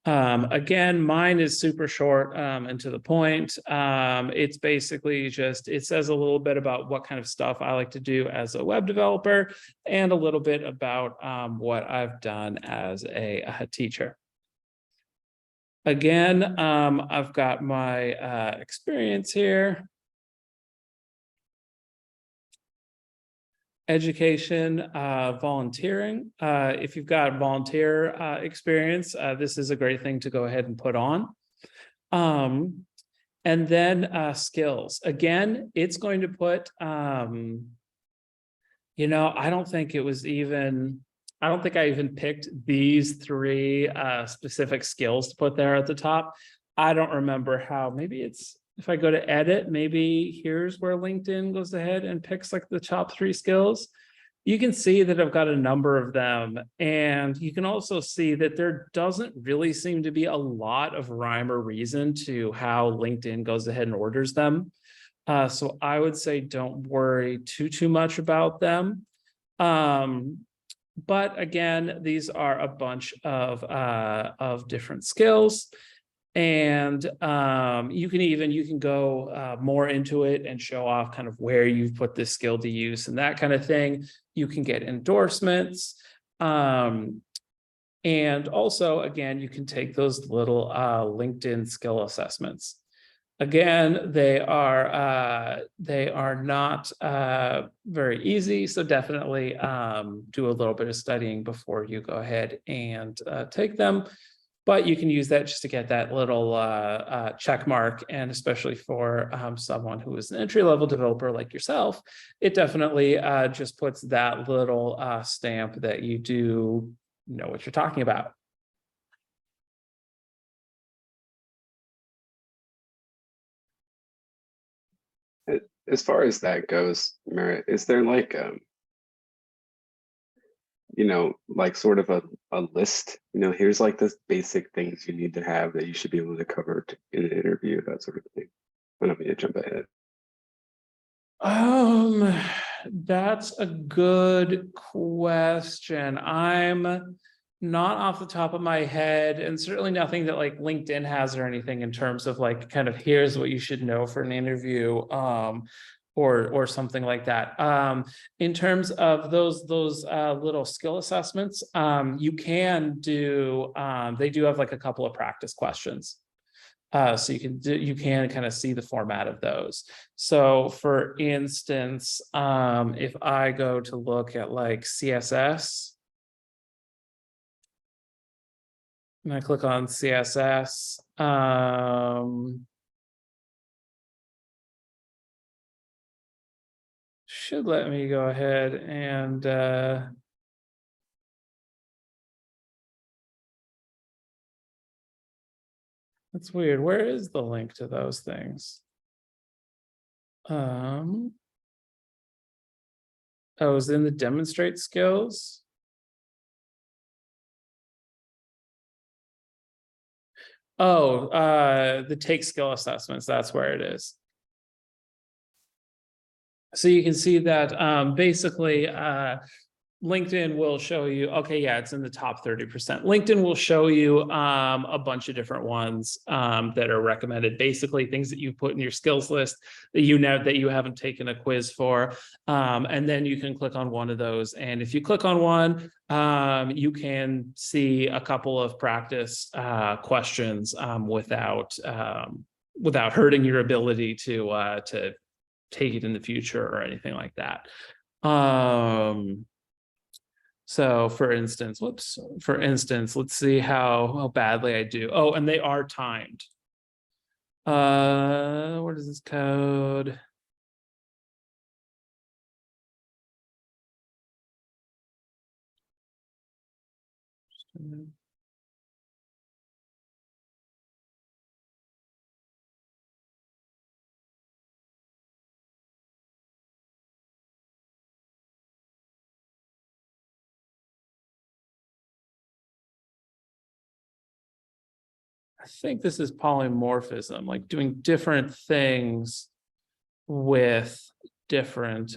Again, mine is super short and to the point. It's basically just, it says a little bit about what kind of stuff I like to do as a web developer and a little bit about what I've done as a teacher. Again, I've got my experience here. Education, volunteering. If you've got volunteer experience, this is a great thing to go ahead and put on. And then skills. Again, it's going to put, you know, I don't think I even picked these three specific skills to put there at the top. I don't remember how. Maybe it's, if I go to edit, maybe here's where LinkedIn goes ahead and picks like the top 3 skills. You can see that I've got a number of them. And you can also see that there doesn't really seem to be a lot of rhyme or reason to how LinkedIn goes ahead and orders them. So I would say don't worry too much about them. But again, these are a bunch of different skills. And you can go more into it and show off kind of where you've put this skill to use and that kind of thing. You can get endorsements. And also, again, you can take those little LinkedIn skill assessments. Again, they are not very easy, so definitely do a little bit of studying before you go ahead and take them. But you can use that just to get that little check mark, and especially for someone who is an entry-level developer like yourself, it definitely just puts that little stamp that you do know what you're talking about. As far as that goes, Merritt, is there like you know, like sort of a list, you know, here's like the basic things you need to have that you should be able to cover in an interview, that sort of thing? I don't mean to jump ahead. That's a good question. I'm not off the top of my head, and certainly nothing that like LinkedIn has or anything in terms of like kind of here's what you should know for an interview, or something like that. In terms of those little skill assessments, you can do, they do have like a couple of practice questions. So you can kind of see the format of those. So for instance, if I go to look at like CSS, and I click on CSS, should let me go ahead and that's weird. Where is the link to those things? Oh, is it in the demonstrate skills? Oh, the take skill assessments, that's where it is. So you can see that basically LinkedIn will show you, okay, yeah, it's in the top 30%. LinkedIn will show you a bunch of different ones that are recommended, basically things that you put in your skills list that you know that you haven't taken a quiz for. And then you can click on one of those. And if you click on one, you can see a couple of practice questions without hurting your ability to take it in the future or anything like that. So for instance, let's see how badly I do. Oh, and they are timed. What is this code? I think this is polymorphism, like doing different things with different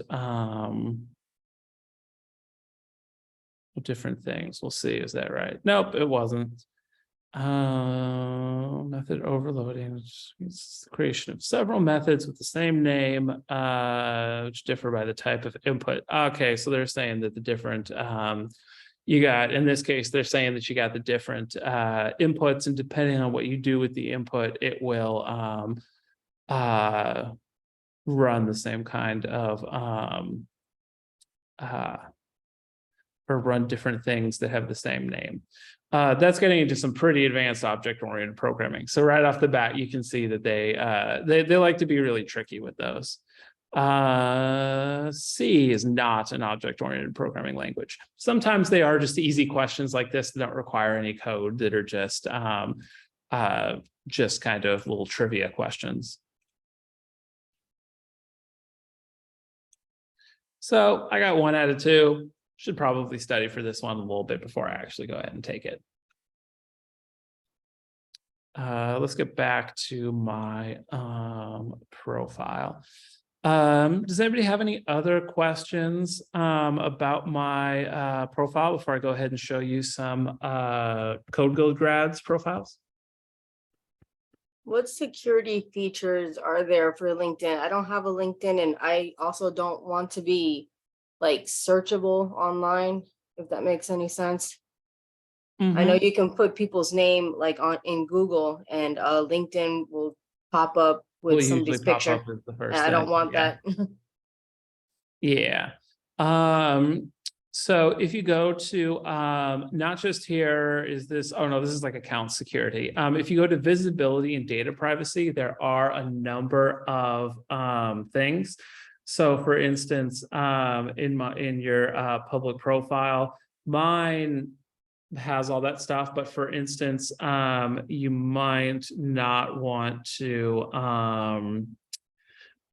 things. We'll see. Is that right? Nope, it wasn't. Method overloading, it's the creation of several methods with the same name, which differ by the type of input. Okay, so they're saying that the different you got, in this case, they're saying that you got the different inputs, and depending on what you do with the input, it will run the same kind of or run different things that have the same name. That's getting into some pretty advanced object-oriented programming. So right off the bat, you can see that they like to be really tricky with those. C is not an object-oriented programming language. Sometimes they are just easy questions like this that don't require any code, that are just kind of little trivia questions. So I got 1 out of 2. Should probably study for this one a little bit before I actually go ahead and take it. Let's get back to my profile. Does anybody have any other questions about my profile before I go ahead and show you some Code Guild grads profiles? What security features are there for LinkedIn? I don't have a LinkedIn, and I also don't want to be like searchable online, if that makes any sense. I know you can put people's name like in Google, and LinkedIn will pop up with somebody's picture. And I don't want that. Yeah. So if you go to not just here is this, oh no, this is like account security. If you go to visibility and data privacy, there are a number of things. So for instance, in your public profile, mine has all that stuff, but for instance, you might not want to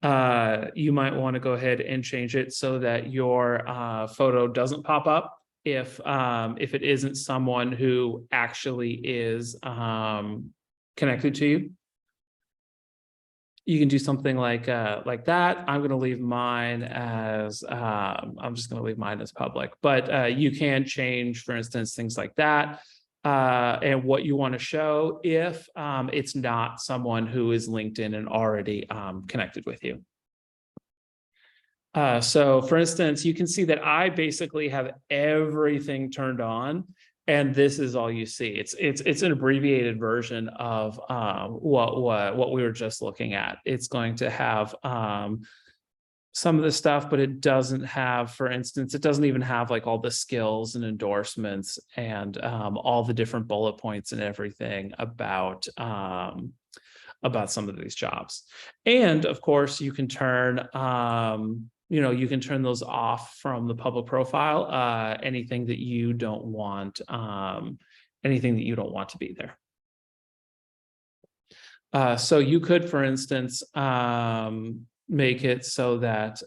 go ahead and change it so that your photo doesn't pop up if it isn't someone who actually is connected to you. You can do something like that. I'm going to leave mine as I'm just going to leave mine as public, but you can change, for instance, things like that. And what you want to show if it's not someone who is LinkedIn and already connected with you. So for instance, you can see that I basically have everything turned on, and this is all you see. It's an abbreviated version of what we were just looking at. It's going to have some of the stuff, but it doesn't have, for instance, it doesn't even have like all the skills and endorsements and all the different bullet points and everything about some of these jobs. And of course, you can turn you can turn those off from the public profile, anything that you don't want to be there. So you could, for instance, make it so that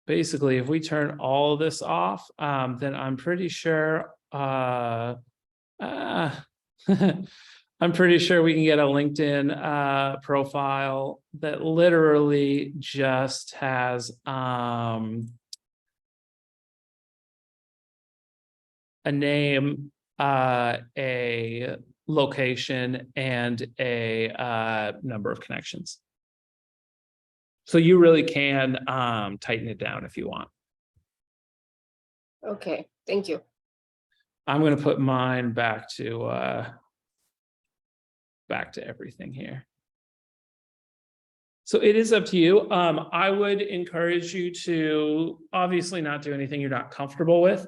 basically if we turn all of this off, then I'm pretty sure I'm pretty sure we can get a LinkedIn profile that literally just has a name, a location, and a number of connections. So you really can tighten it down if you want. Okay, thank you. I'm going to put mine back to everything here. So it is up to you. I would encourage you to obviously not do anything you're not comfortable with,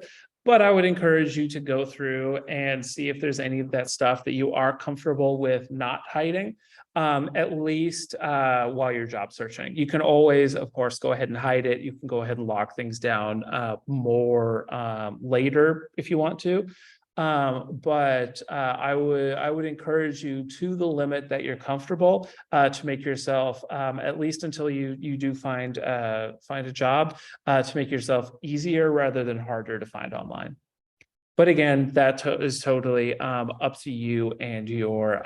But I would encourage you to go through and see if there's any of that stuff that you are comfortable with not hiding, at least while you're job searching. You can always, of course, go ahead and hide it. You can go ahead and lock things down more later if you want to. But I would encourage you to the limit that you're comfortable to make yourself, at least until you do find a job, to make yourself easier rather than harder to find online. But again, that is totally up to you and your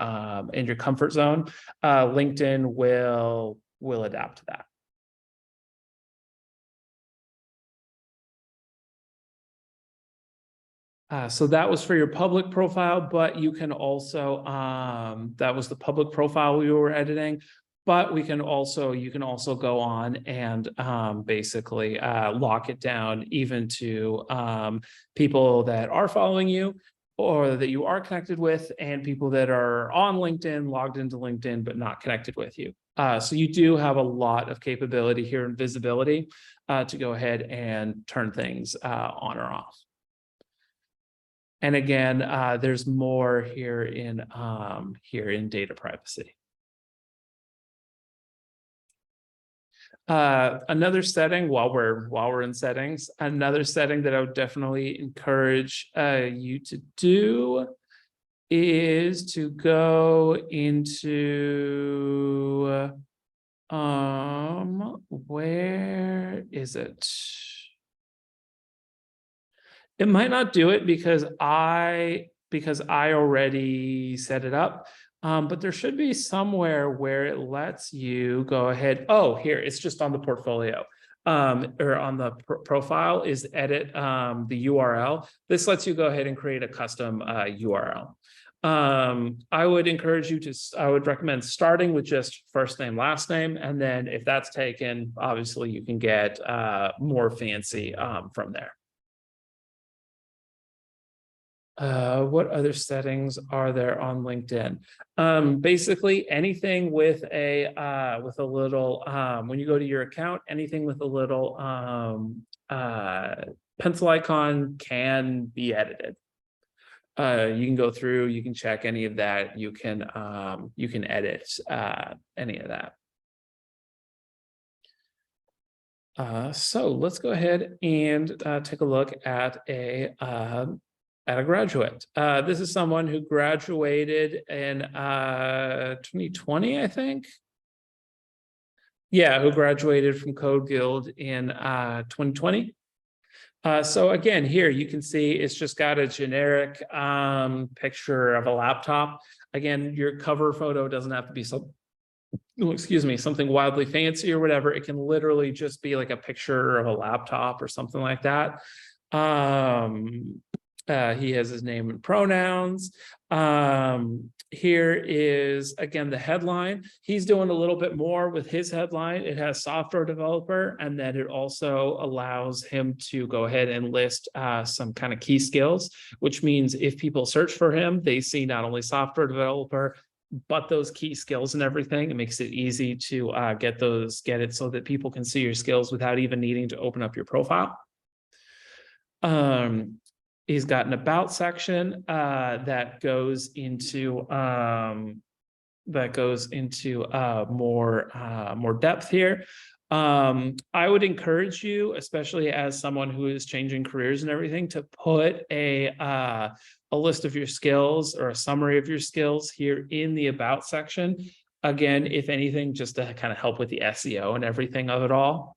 comfort zone. LinkedIn will adapt to that. So that was for your public profile, but you can also, that was the public profile we were editing, but you can also go on and basically lock it down even to people that are following you or that you are connected with, and people that are on LinkedIn, logged into LinkedIn, but not connected with you. So you do have a lot of capability here and visibility to go ahead and turn things on or off. And again, there's more here in data privacy. Another setting, while we're in settings, another setting that I would definitely encourage you to do is to go into where is it? It might not do it because I already set it up, but there should be somewhere where it lets you go ahead. Oh, here, it's just on the portfolio, or on the profile is edit the URL. This lets you go ahead and create a custom URL. I would encourage you to, I would recommend starting with just first name, last name, and then if that's taken, obviously you can get more fancy from there. What other settings are there on LinkedIn? Basically anything with a little, when you go to your account, anything with a little pencil icon can be edited. You can go through, you can check any of that, you can edit any of that. So let's go ahead and take a look at a graduate. This is someone who graduated in 2020, I think. Yeah, who graduated from Code Guild in 2020. So again, here you can see it's just got a generic picture of a laptop. Again, your cover photo doesn't have to be something wildly fancy or whatever. It can literally just be like a picture of a laptop or something like that. He has his name and pronouns. Here is, again, the headline. He's doing a little bit more with his headline. It has software developer, and then it also allows him to go ahead and list some kind of key skills, which means if people search for him, they see not only software developer, but those key skills and everything. It makes it easy to get it so that people can see your skills without even needing to open up your profile. He's got an about section that goes into more depth here. I would encourage you, especially as someone who is changing careers and everything, to put a list of your skills or a summary of your skills here in the about section. Again, if anything, just to kind of help with the SEO and everything of it all.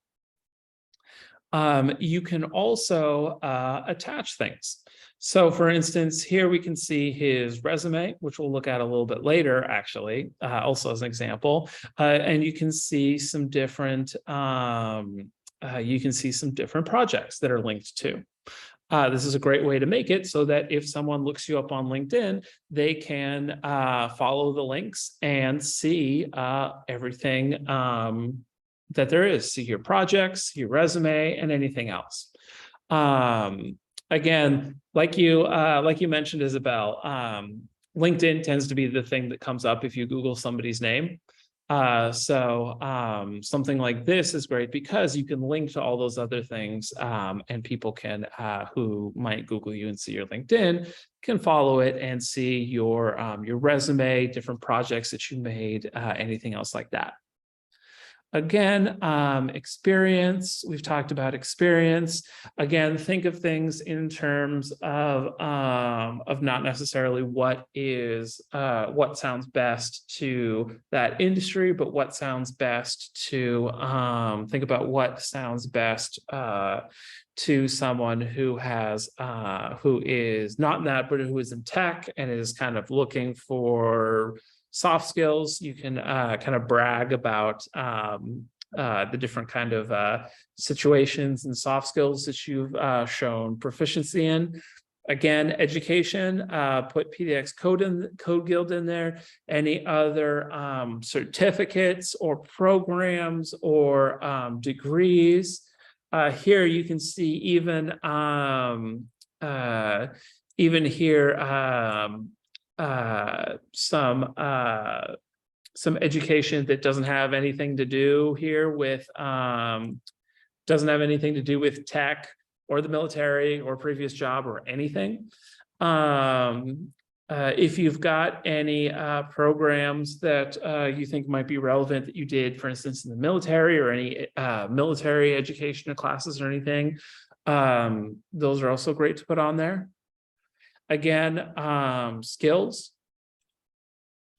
You can also attach things. So for instance, here we can see his resume, which we'll look at a little bit later, actually, also as an example. And you can see some different projects that are linked to. This is a great way to make it so that if someone looks you up on LinkedIn, they can follow the links and see everything that there is, see your projects, your resume, and anything else. Again, like you mentioned, Isabel, LinkedIn tends to be the thing that comes up if you Google somebody's name. Something like this is great because you can link to all those other things, and people can who might Google you and see your LinkedIn can follow it and see your resume, different projects that you made, anything else like that. Again, experience, we've talked about experience. Again, think of things in terms of not necessarily what sounds best to that industry, but what sounds best to think about what sounds best to someone who has who is not in that, but who is in tech and is kind of looking for soft skills. You can kind of brag about the different kind of situations and soft skills that you've shown proficiency in. Again, education, put PDX Code Guild in there, any other certificates or programs or degrees. Here you can see even here some education that doesn't have anything to do here with tech or the military or previous job or anything. If you've got any programs that you think might be relevant that you did, for instance, in the military, or any military education classes or anything, those are also great to put on there. Again, skills.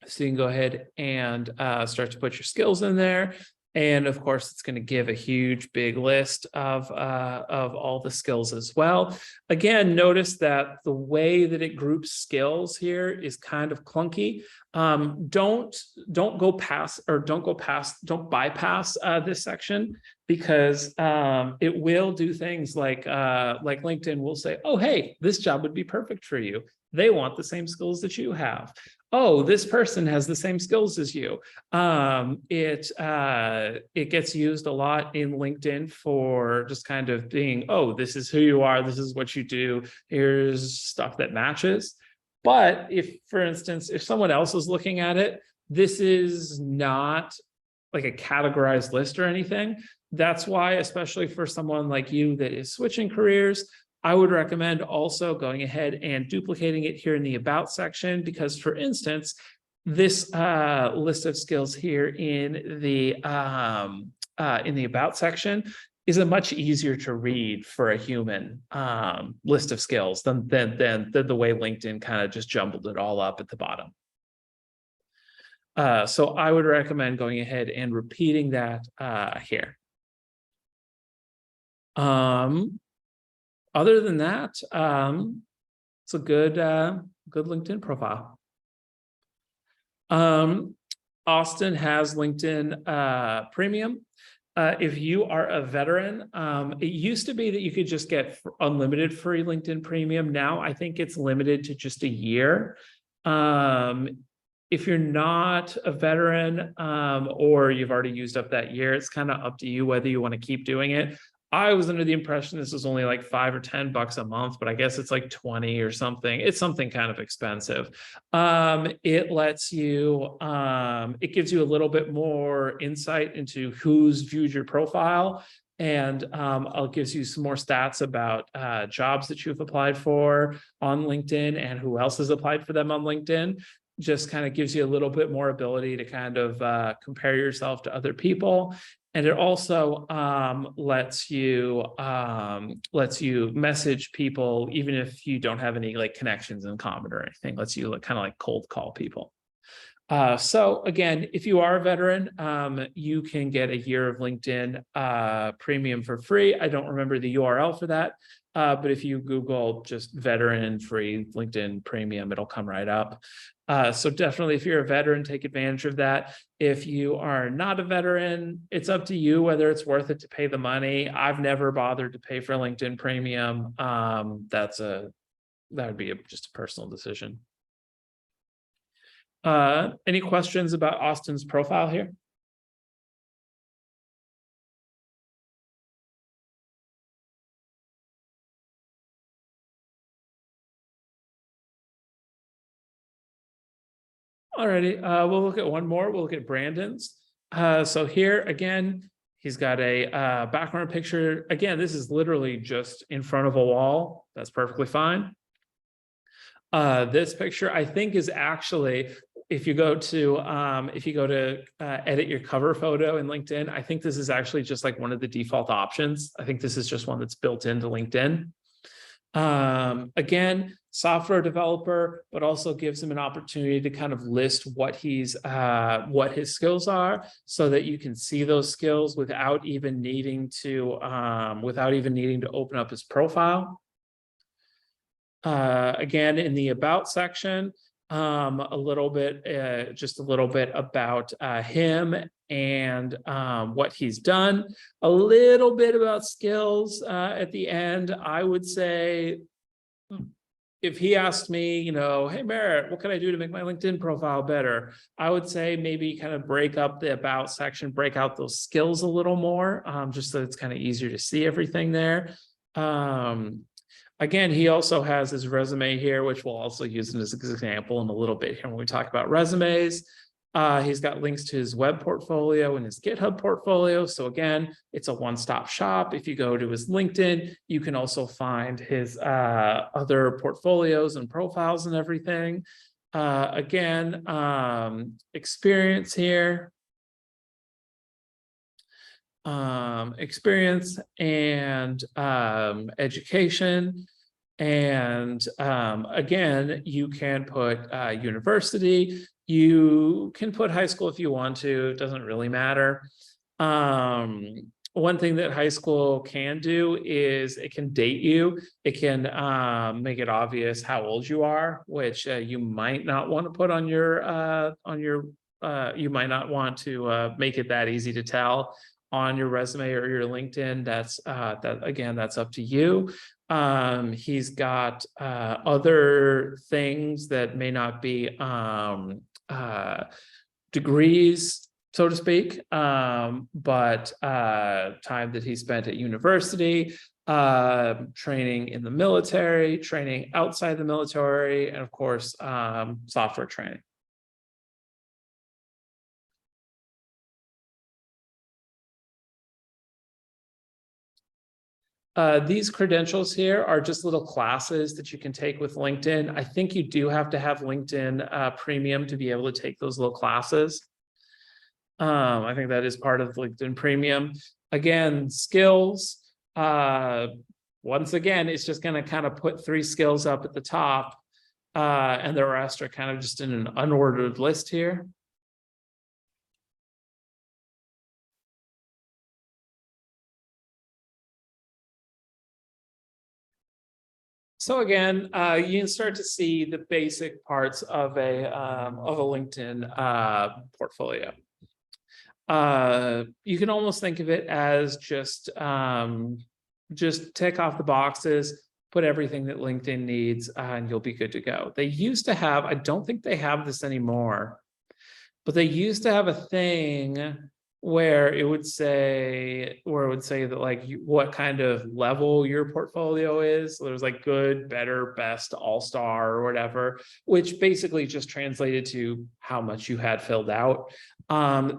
So you can go ahead and start to put your skills in there. And of course, it's going to give a huge, big list of all the skills as well. Again, notice that the way that it groups skills here is kind of clunky. Don't bypass this section, because it will do things like LinkedIn will say, oh, hey, this job would be perfect for you. They want the same skills that you have. Oh, this person has the same skills as you. It gets used a lot in LinkedIn for just kind of being, oh, this is who you are, this is what you do, here's stuff that matches. But if, for instance, if someone else is looking at it, this is not like a categorized list or anything. That's why, especially for someone like you that is switching careers, I would recommend also going ahead and duplicating it here in the About section, because, for instance, this list of skills here in the About section is a much easier to read for a human list of skills than the way LinkedIn kind of just jumbled it all up at the bottom. So I would recommend going ahead and repeating that here. Other than that, it's a good LinkedIn profile. Austin has LinkedIn Premium. If you are a veteran, it used to be that you could just get unlimited free LinkedIn Premium. Now I think it's limited to just a year. If you're not a veteran or you've already used up that year, it's kind of up to you whether you want to keep doing it. I was under the impression this was only like $5 or $10 a month, but I guess it's like 20 or something. It's something kind of expensive. It lets you, it gives you a little bit more insight into who's viewed your profile, and it gives you some more stats about jobs that you've applied for on LinkedIn and who else has applied for them on LinkedIn. Just kind of gives you a little bit more ability to kind of compare yourself to other people. And it also lets you message people even if you don't have any like connections in common or anything. Lets you kind of like cold call people. So again, if you are a veteran, you can get a year of LinkedIn Premium for free. I don't remember the URL for that, but if you Google just veteran free LinkedIn Premium, it'll come right up. So definitely, if you're a veteran, take advantage of that. If you are not a veteran, it's up to you whether it's worth it to pay the money. I've never bothered to pay for LinkedIn Premium. That would be just a personal decision. Any questions about Austin's profile here? Alrighty, we'll look at one more. We'll look at Brandon's. So here again, he's got a background picture. Again, this is literally just in front of a wall. That's perfectly fine. This picture, I think, is actually, if you go to edit your cover photo in LinkedIn, I think this is actually just like one of the default options. I think this is just one that's built into LinkedIn. Again, software developer, but also gives him an opportunity to kind of list what his skills are, so that you can see those skills without even needing to open up his profile. Again, in the about section, a little bit, just a little bit about him and what he's done, a little bit about skills at the end. I would say, if he asked me, you know, hey, Merritt, what can I do to make my LinkedIn profile better? I would say maybe kind of break up the about section, break out those skills a little more, just so it's kind of easier to see everything there. Again, he also has his resume here, which we'll also use as an example in a little bit here when we talk about resumes. He's got links to his web portfolio and his GitHub portfolio. So again, it's a one-stop shop. If you go to his LinkedIn, you can also find his other portfolios and profiles and everything. Again, experience here. Experience and education. And again, you can put university, you can put high school if you want to, it doesn't really matter. One thing that high school can do is it can date you. It can make it obvious how old you are, which you might not want to put on your you might not want to make it that easy to tell on your resume or your LinkedIn. That's that's up to you. He's got other things that may not be degrees, so to speak, but time that he spent at university, training in the military, training outside the military, and of course, software training. These credentials here are just little classes that you can take with LinkedIn. I think you do have to have LinkedIn Premium to be able to take those little classes. I think that is part of LinkedIn Premium. Again, skills. Once again, it's just going to kind of put 3 skills up at the top, and the rest are kind of just in an unordered list here. So again, you can start to see the basic parts of a LinkedIn portfolio. You can almost think of it as just tick off the boxes, put everything that LinkedIn needs, and you'll be good to go. They used to have, I don't think they have this anymore, but they used to have a thing where it would say that like what kind of level your portfolio is. So there's like good, better, best, all-star, or whatever, which basically just translated to how much you had filled out.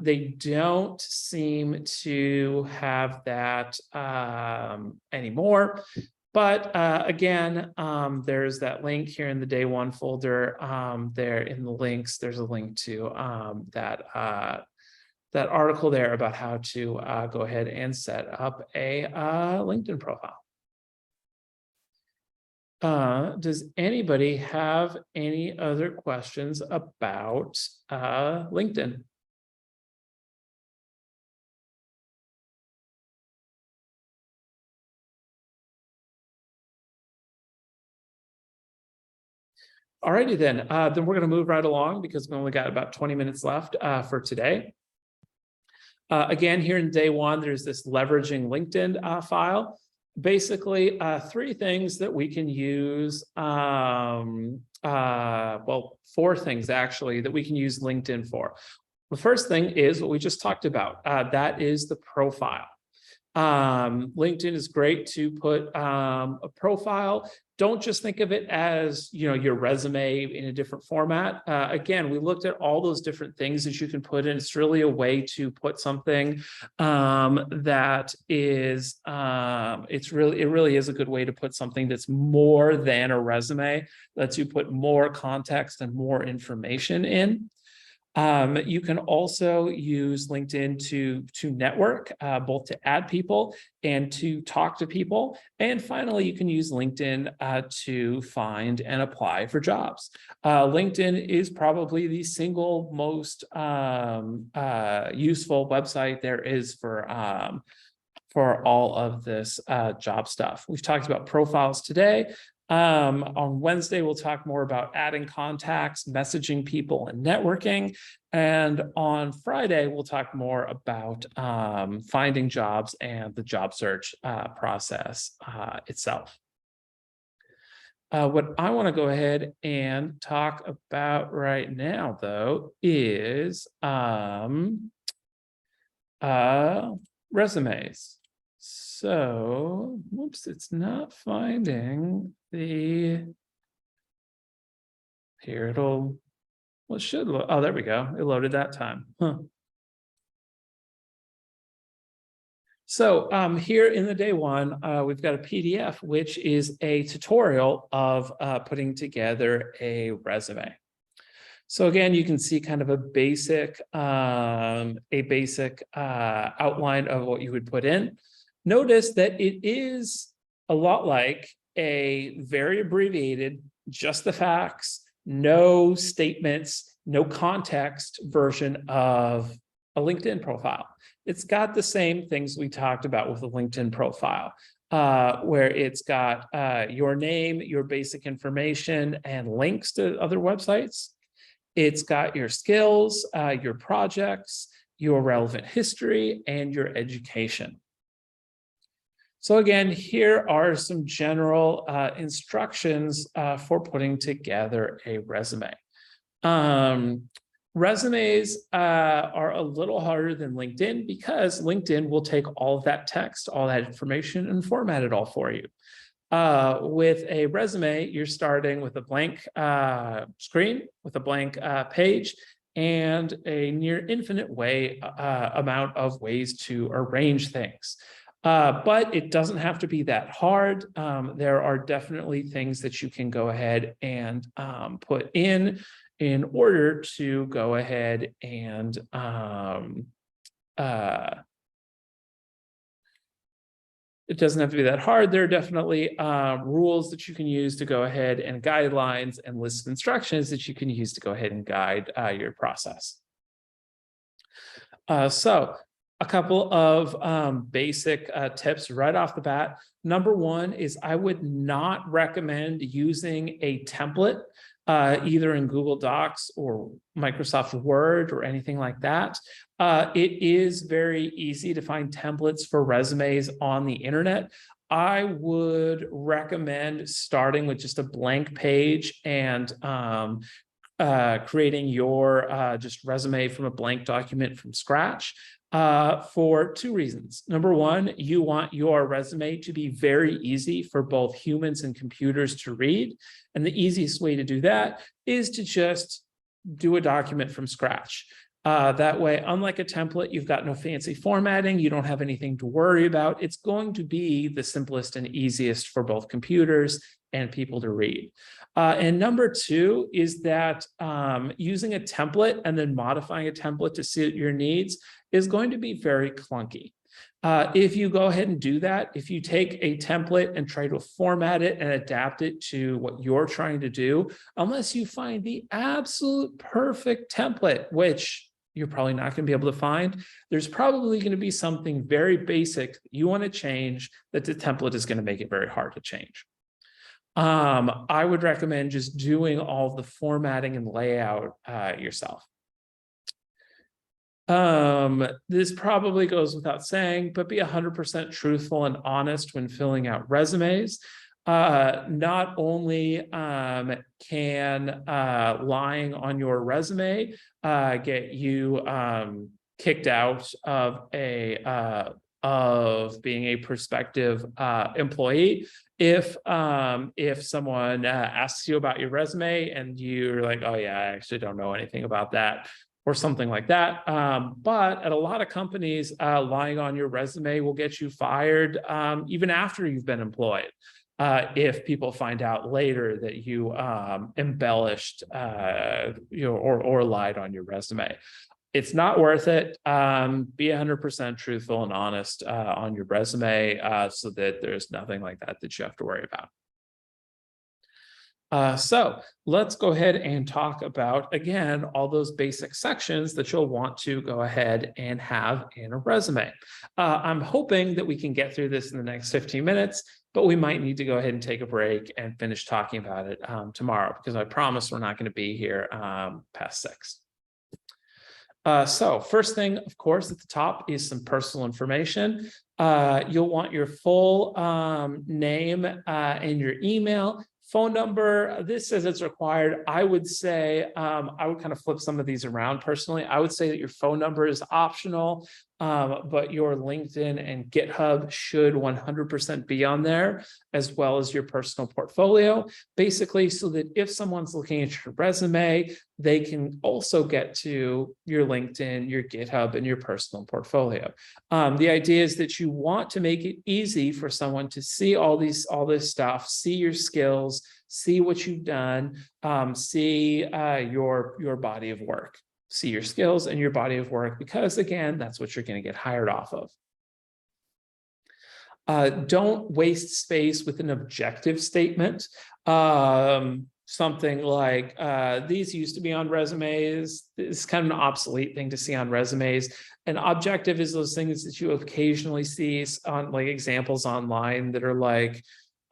They don't seem to have that anymore. But again, there's that link here in the day one folder. There in the links, there's a link to that article there about how to go ahead and set up a LinkedIn profile. Does anybody have any other questions about LinkedIn? Alrighty then we're going to move right along because we only got about 20 minutes left for today. Again, here in day one, there's this leveraging LinkedIn file. Basically, 3 things that we can use. Well, 4 things actually that we can use LinkedIn for. The first thing is what we just talked about. That is the profile. LinkedIn is great to put a profile. Don't just think of it as, your resume in a different format. Again, we looked at all those different things that you can put in. It's really a way to put something that is, it really is a good way to put something that's more than a resume, lets you put more context and more information in. You can also use LinkedIn to network, both to add people and to talk to people. And finally, you can use LinkedIn to find and apply for jobs. LinkedIn is probably the single most useful website there is for all of this job stuff. We've talked about profiles today. On Wednesday, we'll talk more about adding contacts, messaging people, and networking. And on Friday, we'll talk more about finding jobs and the job search process itself. What I want to go ahead and talk about right now, though, is resumes. So, whoops, it's not finding the, here well, it should, oh, there we go. It loaded that time. Huh. So here in the day one, we've got a PDF, which is a tutorial of putting together a resume. So again, you can see kind of a basic outline of what you would put in. Notice that it is a lot like a very abbreviated, just the facts, no statements, no context version of a LinkedIn profile. It's got the same things we talked about with a LinkedIn profile, where it's got your name, your basic information, and links to other websites. It's got your skills, your projects, your relevant history, and your education. So again, here are some general instructions for putting together a resume. Resumes are a little harder than LinkedIn because LinkedIn will take all of that text, all that information, and format it all for you. With a resume, you're starting with a blank screen, with a blank page, and a near infinite amount of ways to arrange things. But it doesn't have to be that hard. There are definitely things that you can go ahead and put in order to go ahead and it doesn't have to be that hard. There are definitely rules that you can use to go ahead, and guidelines and lists of instructions that you can use to go ahead and guide your process. So a couple of basic tips right off the bat. Number one is I would not recommend using a template either in Google Docs or Microsoft Word or anything like that. It is very easy to find templates for resumes on the internet. I would recommend starting with just a blank page and creating your just resume from a blank document from scratch. For two reasons. Number one, you want your resume to be very easy for both humans and computers to read. And the easiest way to do that is to just do a document from scratch. That way, unlike a template, you've got no fancy formatting. You don't have anything to worry about. It's going to be the simplest and easiest for both computers and people to read. And number two is that using a template and then modifying a template to suit your needs is going to be very clunky. If you go ahead and do that, if you take a template and try to format it and adapt it to what you're trying to do, unless you find the absolute perfect template, which you're probably not going to be able to find, there's probably going to be something very basic that you want to change that the template is going to make it very hard to change. I would recommend just doing all the formatting and layout yourself. This probably goes without saying, but be 100% truthful and honest when filling out resumes. Not only can lying on your resume get you kicked out of a of being a prospective employee. If someone asks you about your resume and you're like, oh yeah, I actually don't know anything about that, or something like that. But at a lot of companies, lying on your resume will get you fired even after you've been employed. If people find out later that you embellished or lied on your resume. It's not worth it. Be 100% truthful and honest on your resume so that there's nothing like that you have to worry about. So let's go ahead and talk about, again, all those basic sections that you'll want to go ahead and have in a resume. I'm hoping that we can get through this in the next 15 minutes, but we might need to go ahead and take a break and finish talking about it tomorrow, because I promise we're not going to be here past 6. So first thing, of course, at the top is some personal information. You'll want your full name and your email. Phone number, this says it's required. I would say, I would kind of flip some of these around personally. I would say that your phone number is optional, but your LinkedIn and GitHub should 100% be on there, as well as your personal portfolio, basically so that if someone's looking at your resume, they can also get to your LinkedIn, your GitHub, and your personal portfolio. The idea is that you want to make it easy for someone to see all this stuff, see your skills, see what you've done, see your body of work, see your skills and your body of work, because again, that's what you're going to get hired off of. Don't waste space with an objective statement. Something like, these used to be on resumes. It's kind of an obsolete thing to see on resumes. An objective is those things that you occasionally see on like examples online that are like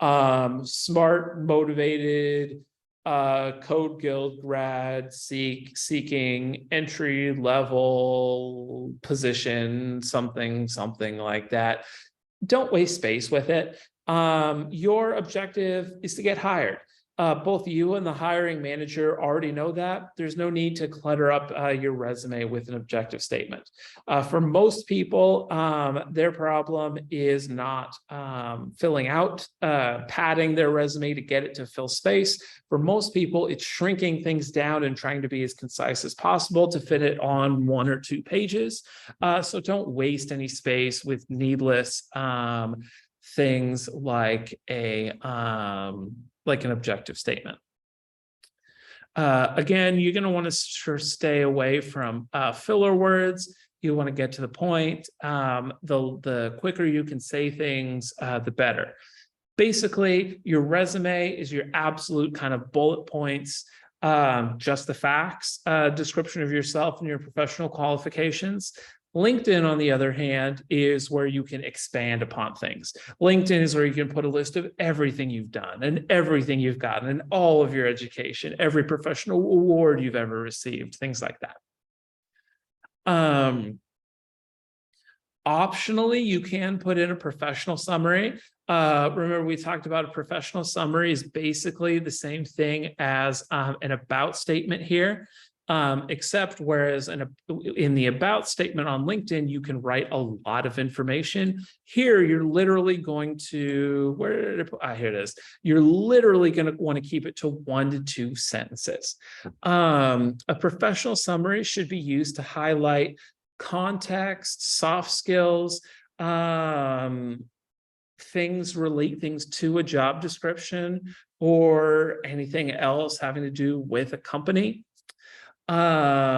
smart, motivated, Code Guild grad seeking entry level position, something like that. Don't waste space with it. Your objective is to get hired. Both you and the hiring manager already know that. There's no need to clutter up your resume with an objective statement. For most people, their problem is not filling out, padding their resume to get it to fill space. For most people, it's shrinking things down and trying to be as concise as possible to fit it on 1 or 2 pages. So don't waste any space with needless things like an objective statement. Again, you're going to want to stay away from filler words. You want to get to the point. The quicker you can say things, the better. Basically, your resume is your absolute kind of bullet points, just the facts, description of yourself and your professional qualifications. LinkedIn, on the other hand, is where you can expand upon things. LinkedIn is where you can put a list of everything you've done and everything you've gotten and all of your education, every professional award you've ever received, things like that. Optionally, you can put in a professional summary. Remember, we talked about a professional summary is basically the same thing as an about statement here. Except whereas in the about statement on LinkedIn, you can write a lot of information. Here, you're literally going to, here it is. You're literally going to want to keep it to 1 to 2 sentences. A professional summary should be used to highlight context, soft skills, relate things to a job description or anything else having to do with a company. But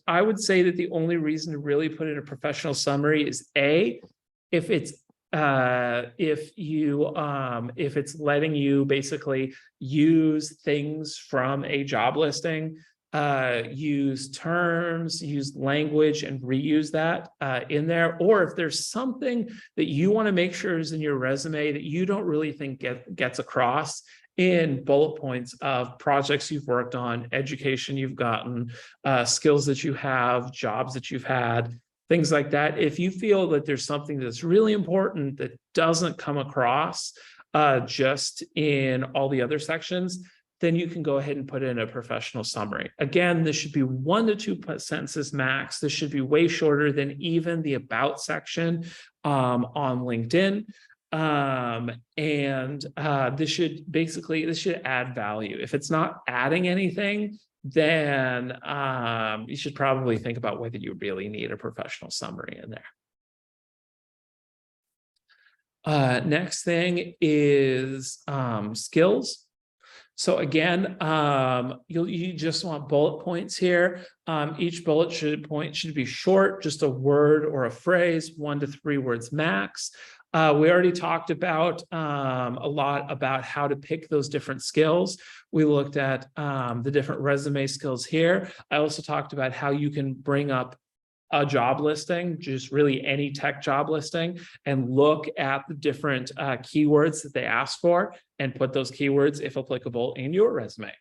I would say that the only reason to really put in a professional summary is if it's letting you basically use things from a job listing, use terms, use language, and reuse that in there. Or if there's something that you want to make sure is in your resume that you don't really think gets across in bullet points of projects you've worked on, education you've gotten, skills that you have, jobs that you've had, things like that. If you feel that there's something that's really important that doesn't come across just in all the other sections, then you can go ahead and put in a professional summary. Again, this should be 1 to 2 sentences max. This should be way shorter than even the about section on LinkedIn. This should add value. If it's not adding anything, then you should probably think about whether you really need a professional summary in there. Next thing is skills. So again, you just want bullet points here. Each bullet point should be short, just a word or a phrase, 1 to 3 words max. We already talked about a lot about how to pick those different skills. We looked at the different resume skills here. I also talked about how you can bring up a job listing, just really any tech job listing, and look at the different keywords that they ask for and put those keywords, if applicable, in your resume.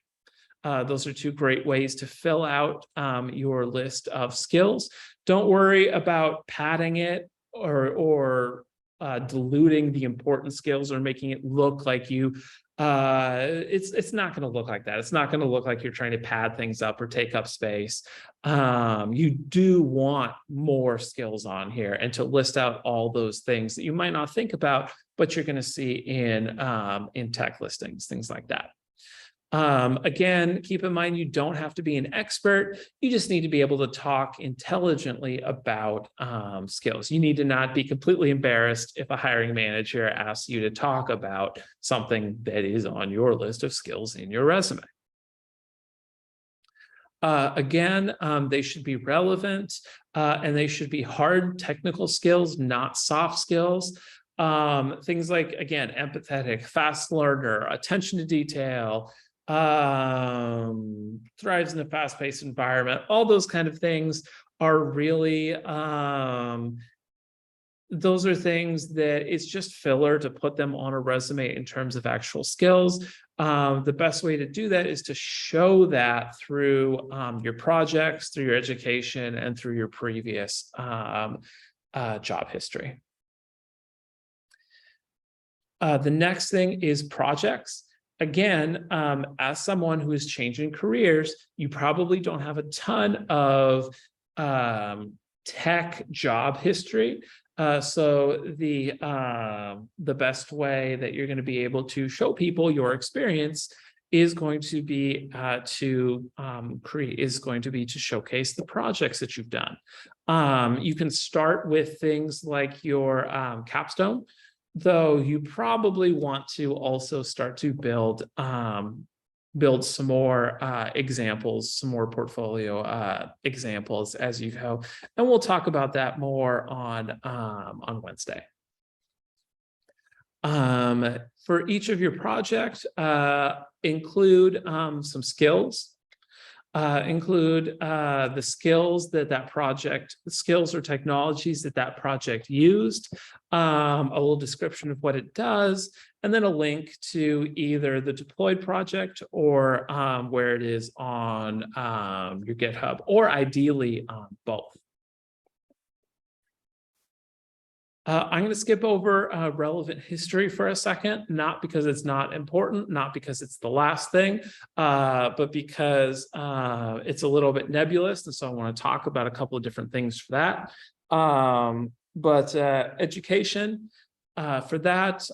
Those are 2 great ways to fill out your list of skills. Don't worry about padding it or diluting the important skills or making it look like you. It's not going to look like that. It's not going to look like you're trying to pad things up or take up space. You do want more skills on here, and to list out all those things that you might not think about, but you're going to see in tech listings, things like that. Again, keep in mind, you don't have to be an expert. You just need to be able to talk intelligently about skills. You need to not be completely embarrassed if a hiring manager asks you to talk about something that is on your list of skills in your resume. Again, they should be relevant and they should be hard technical skills, not soft skills. Things like, again, empathetic, fast learner, attention to detail, thrives in a fast-paced environment, all those kind of things are really those are things that it's just filler to put them on a resume in terms of actual skills. The best way to do that is to show that through your projects, through your education, and through your previous job history. The next thing is projects. Again, as someone who is changing careers, you probably don't have a ton of tech job history. So the best way that you're going to be able to show people your experience is going to be to showcase the projects that you've done. You can start with things like your capstone, though you probably want to also start to build some more examples, some more portfolio examples as you go. And we'll talk about that more on Wednesday. For each of your projects, include some skills. Include the skills skills or technologies that project used, a little description of what it does, and then a link to either the deployed project or where it is on your GitHub, or ideally both. I'm going to skip over relevant history for a second, not because it's not important, not because it's the last thing, but because it's a little bit nebulous. And so I want to talk about a couple of different things for that. Education, for that,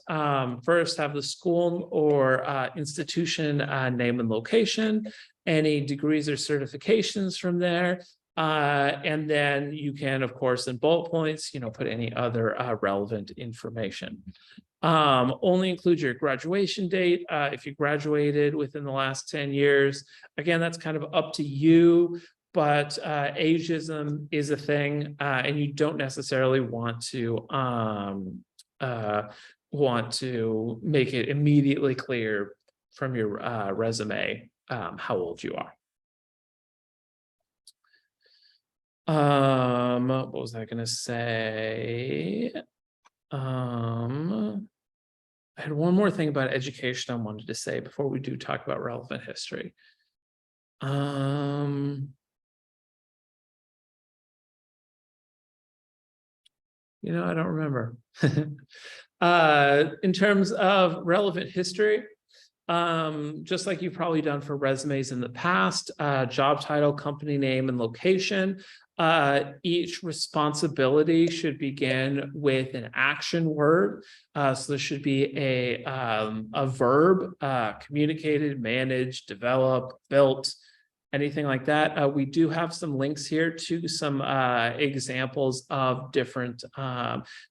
first have the school or institution name and location, any degrees or certifications from there. And then you can, of course, in bullet points, put any other relevant information. Only include your graduation date if you graduated within the last 10 years. Again, that's kind of up to you, but ageism is a thing, and you don't necessarily want to make it immediately clear from your resume how old you are. What was I going to say? I had one more thing about education I wanted to say before we do talk about relevant history. I don't remember. In terms of relevant history, just like you've probably done for resumes in the past, job title, company name, and location. Each responsibility should begin with an action word. So there should be a verb, communicated, managed, developed, built, anything like that. We do have some links here to some examples of different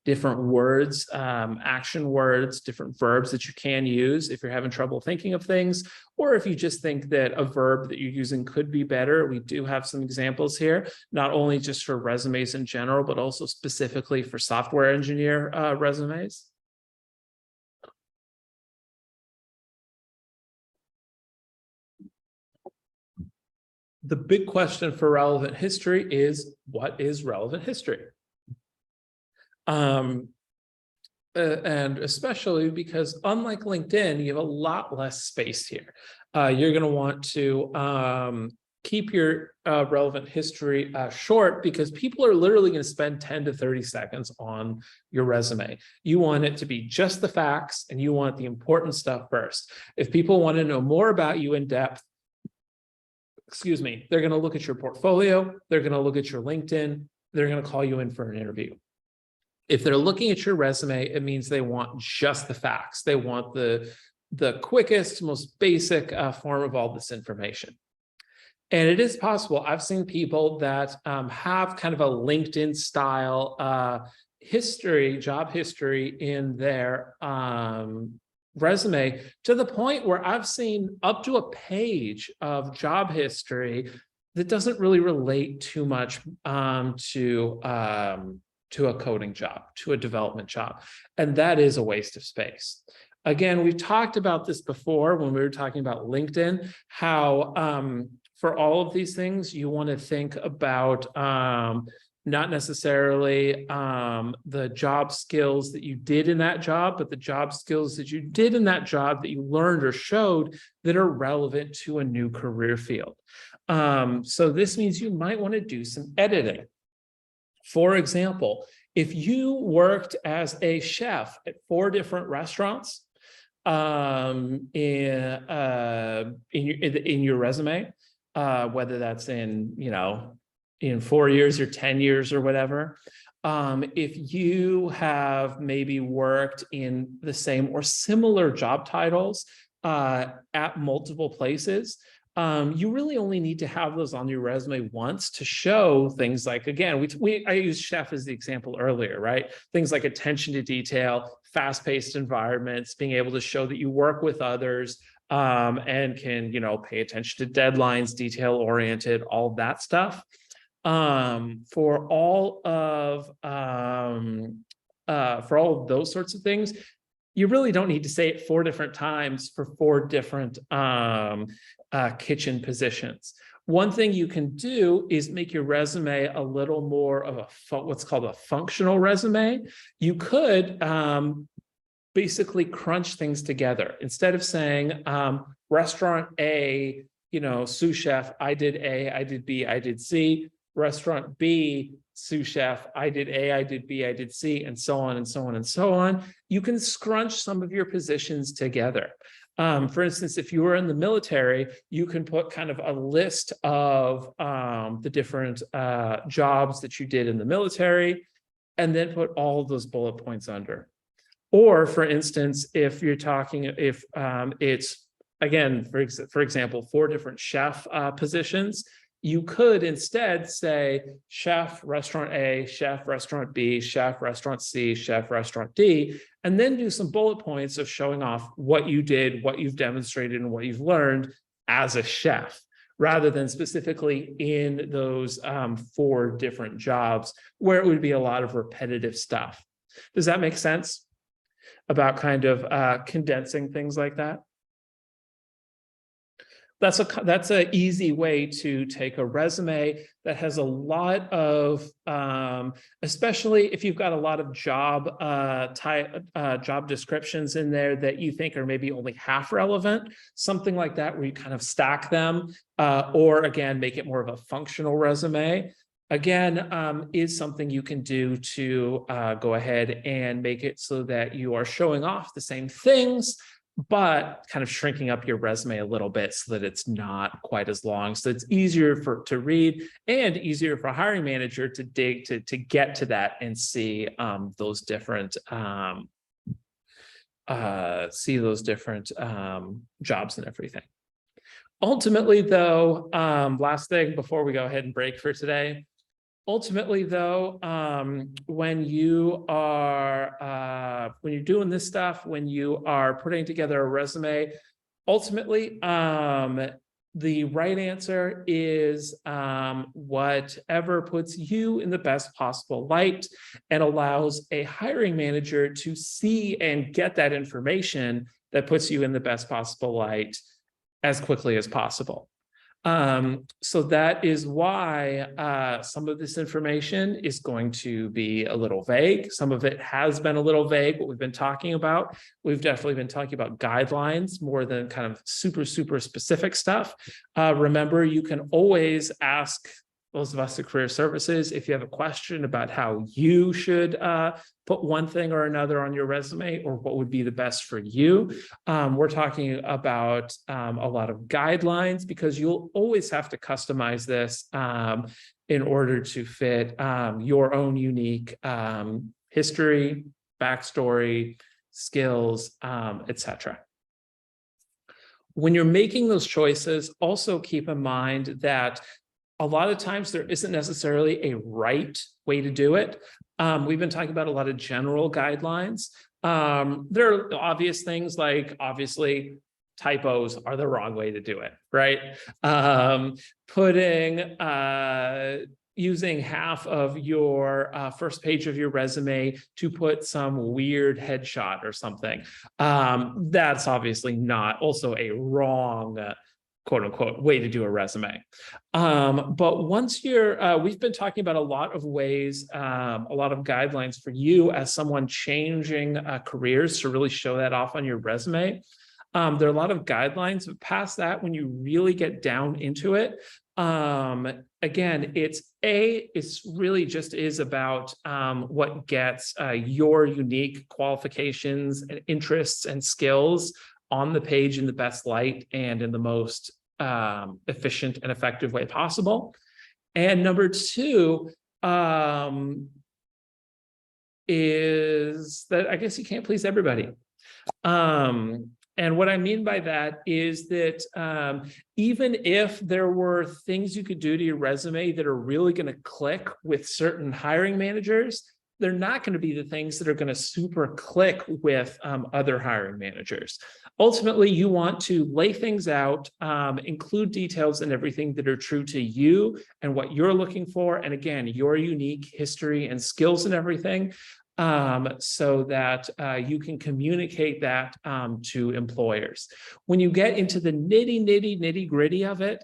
words, action words, different verbs that you can use if you're having trouble thinking of things, or if you just think that a verb that you're using could be better. We do have some examples here, not only just for resumes in general, but also specifically for software engineer resumes. The big question for relevant history is, what is relevant history? And especially because unlike LinkedIn, you have a lot less space here. You're going to want to keep your relevant history short, because people are literally going to spend 10 to 30 seconds on your resume. You want it to be just the facts, and you want the important stuff first. If people want to know more about you in depth, excuse me, they're going to look at your portfolio, they're going to look at your LinkedIn, they're going to call you in for an interview. If they're looking at your resume, it means they want just the facts. They want the quickest, most basic form of all this information. And it is possible. I've seen people that have kind of a LinkedIn style history, job history in their resume, to the point where I've seen up to a page of job history that doesn't really relate too much to a coding job, to a development job. And that is a waste of space. Again, we've talked about this before when we were talking about LinkedIn, how for all of these things, you want to think about not necessarily the job skills that you did in that job, but the job skills that you did in that job that you learned or showed that are relevant to a new career field. So this means you might want to do some editing. For example, if you worked as a chef at 4 different restaurants in your resume, whether that's in 4 years or 10 years or whatever. If you have maybe worked in the same or similar job titles at multiple places, you really only need to have those on your resume once to show things like, again, I used chef as the example earlier, right? Things like attention to detail, fast-paced environments, being able to show that you work with others, and can, pay attention to deadlines, detail-oriented, all of that stuff. For all of those sorts of things, you really don't need to say it 4 different times for 4 different kitchen positions. One thing you can do is make your resume a little more of what's called a functional resume. You could basically crunch things together. Instead of saying restaurant A, sous chef, I did A, I did B, I did C. Restaurant B, sous chef, I did A, I did B, I did C, and so on and so on and so on. You can scrunch some of your positions together. For instance, if you were in the military, you can put kind of a list of the different jobs that you did in the military, and then put all of those bullet points under. Or for instance, if you're talking, if it's, again, for example, 4 different chef positions, you could instead say chef restaurant A, chef restaurant B, chef restaurant C, chef restaurant D, and then do some bullet points of showing off what you did, what you've demonstrated, and what you've learned as a chef, rather than specifically in those 4 different jobs where it would be a lot of repetitive stuff. Does that make sense about kind of condensing things like that? That's an easy way to take a resume that has a lot of, especially if you've got a lot of job descriptions in there that you think are maybe only half relevant, something like that where you kind of stack them, or again, make it more of a functional resume. Again, is something you can do to go ahead and make it so that you are showing off the same things, but kind of shrinking up your resume a little bit so that it's not quite as long. So it's easier to read and easier for a hiring manager to dig to get to that and see those different jobs and everything. Ultimately, though, last thing before we go ahead and break for today. Ultimately, though, when you're doing this stuff, when you are putting together a resume, ultimately, the right answer is whatever puts you in the best possible light and allows a hiring manager to see and get that information that puts you in the best possible light as quickly as possible. So that is why some of this information is going to be a little vague. Some of it has been a little vague, what we've been talking about. We've definitely been talking about guidelines more than kind of super specific stuff. Remember, you can always ask those of us at Career Services if you have a question about how you should put one thing or another on your resume or what would be the best for you. We're talking about a lot of guidelines because you'll always have to customize this in order to fit your own unique history, backstory, skills, etc. When you're making those choices, also keep in mind that a lot of times there isn't necessarily a right way to do it. We've been talking about a lot of general guidelines. There are obvious things like, obviously, typos are the wrong way to do it, right? Using half of your first page of your resume to put some weird headshot or something. That's obviously not also a wrong quote unquote way to do a resume. But once we've been talking about a lot of ways, a lot of guidelines for you as someone changing careers to really show that off on your resume. There are a lot of guidelines, but past that, when you really get down into it, again, it's really just is about what gets your unique qualifications and interests and skills on the page in the best light and in the most efficient and effective way possible. And number two is that I guess you can't please everybody. And what I mean by that is that even if there were things you could do to your resume that are really going to click with certain hiring managers, they're not going to be the things that are going to super click with other hiring managers. Ultimately, you want to lay things out, include details and everything that are true to you and what you're looking for. And again, your unique history and skills and everything, so that you can communicate that to employers. When you get into the nitty gritty of it,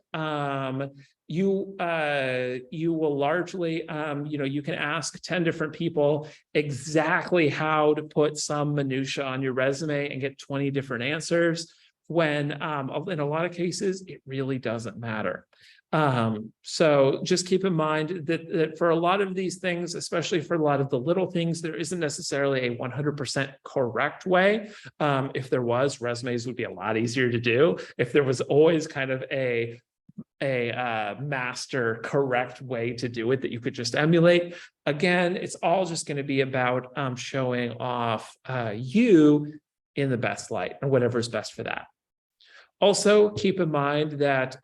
you will largely, you can ask 10 different people exactly how to put some minutia on your resume and get 20 different answers when in a lot of cases, it really doesn't matter. So just keep in mind that for a lot of these things, especially for a lot of the little things, there isn't necessarily a 100% correct way. If there was, resumes would be a lot easier to do. If there was always kind of a master correct way to do it that you could just emulate. Again, it's all just going to be about showing off you in the best light and whatever's best for that. Also, keep in mind that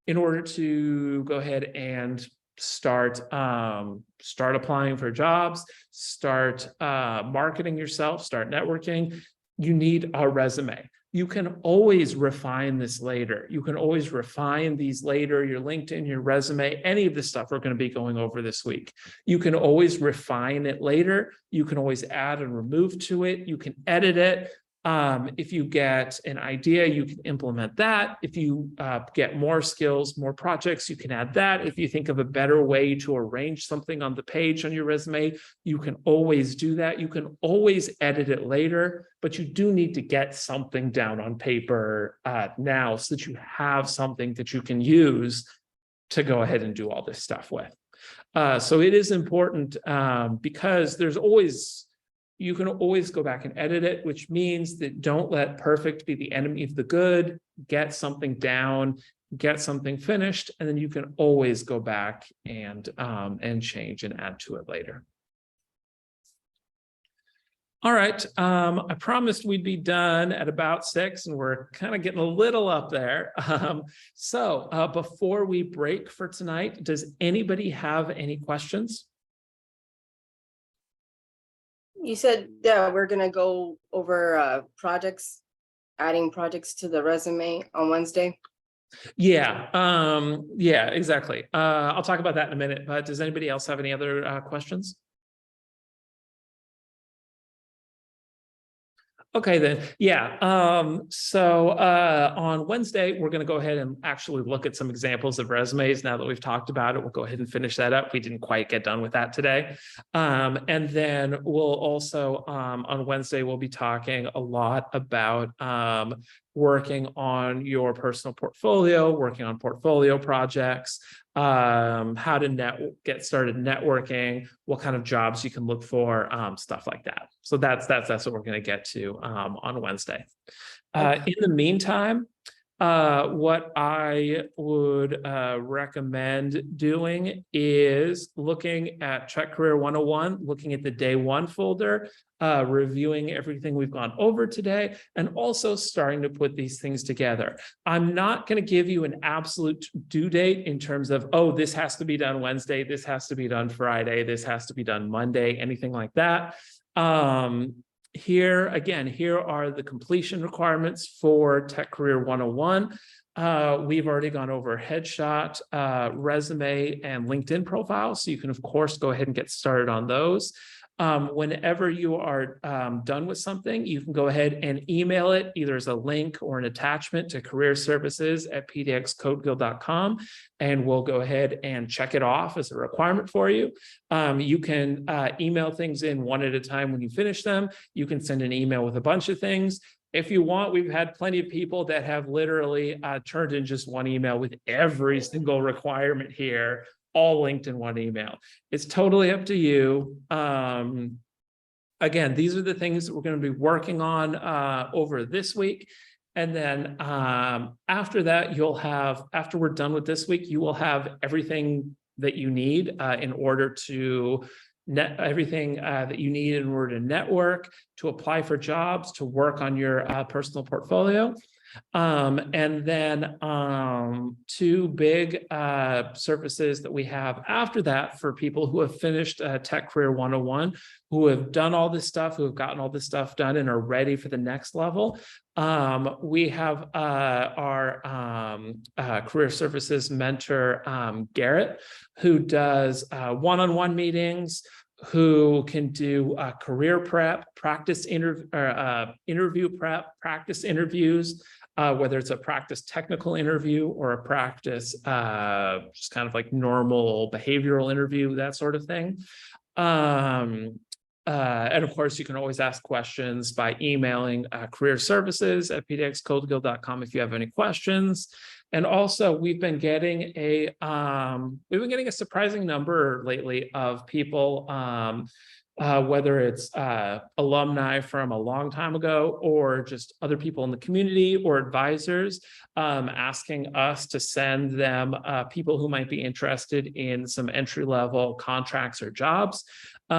in order to go ahead and start applying for jobs, start marketing yourself, start networking, you need a resume. You can always refine this later. You can always refine these later, your LinkedIn, your resume, any of the stuff we're going to be going over this week. You can always refine it later. You can always add and remove to it. You can edit it. If you get an idea, you can implement that. If you get more skills, more projects, you can add that. If you think of a better way to arrange something on the page on your resume, you can always do that. You can always edit it later, but you do need to get something down on paper now so that you have something that you can use to go ahead and do all this stuff with. So it is important because there's always you can always go back and edit it, which means that don't let perfect be the enemy of the good. Get something down, get something finished, and then you can always go back and change and add to it later. All right, I promised we'd be done at about 6, and we're kind of getting a little up there. So before we break for tonight, does anybody have any questions? You said that we're gonna go over projects, adding projects to the resume on Wednesday. Yeah, yeah, exactly. I'll talk about that in a minute, but does anybody else have any other questions? Okay, then, yeah. So on Wednesday, we're going to go ahead and actually look at some examples of resumes. Now that we've talked about it, we'll go ahead and finish that up. We didn't quite get done with that today. And then we'll also, on Wednesday, we'll be talking a lot about working on your personal portfolio, working on portfolio projects, how to get started networking, what kind of jobs you can look for, stuff like that. So that's what we're going to get to on Wednesday. In the meantime, what I would recommend doing is looking at Tech Career 101, looking at the day 1 folder, reviewing everything we've gone over today, and also starting to put these things together. I'm not going to give you an absolute due date in terms of, oh, this has to be done Wednesday, this has to be done Friday, this has to be done Monday, anything like that. Here are the completion requirements for Tech Career 101. We've already gone over headshot, resume, and LinkedIn profile. So you can, of course, go ahead and get started on those. Whenever you are done with something, you can go ahead and email it either as a link or an attachment to careerservices@pdxcodeguild.com, and we'll go ahead and check it off as a requirement for you. You can email things in one at a time when you finish them. You can send an email with a bunch of things. If you want, we've had plenty of people that have literally turned in just one email with every single requirement here, all linked in one email. It's totally up to you. Again, these are the things that we're going to be working on over this week. And then after that, after we're done with this week, you will have everything that you need in order to network, to apply for jobs, to work on your personal portfolio. And then 2 big services that we have after that for people who have finished Tech Career 101, who have done all this stuff, who have gotten all this stuff done and are ready for the next level. We have our career services mentor, Garrett, who does one-on-one meetings, who can do career prep, interview prep, practice interviews, whether it's a practice technical interview or a practice just kind of like normal behavioral interview, that sort of thing. And of course, you can always ask questions by emailing careerservices@pdxcodeguild.com if you have any questions. And also, we've been getting a surprising number lately of people, whether it's alumni from a long time ago or just other people in the community or advisors, asking us to send them people who might be interested in some entry-level contracts or jobs. We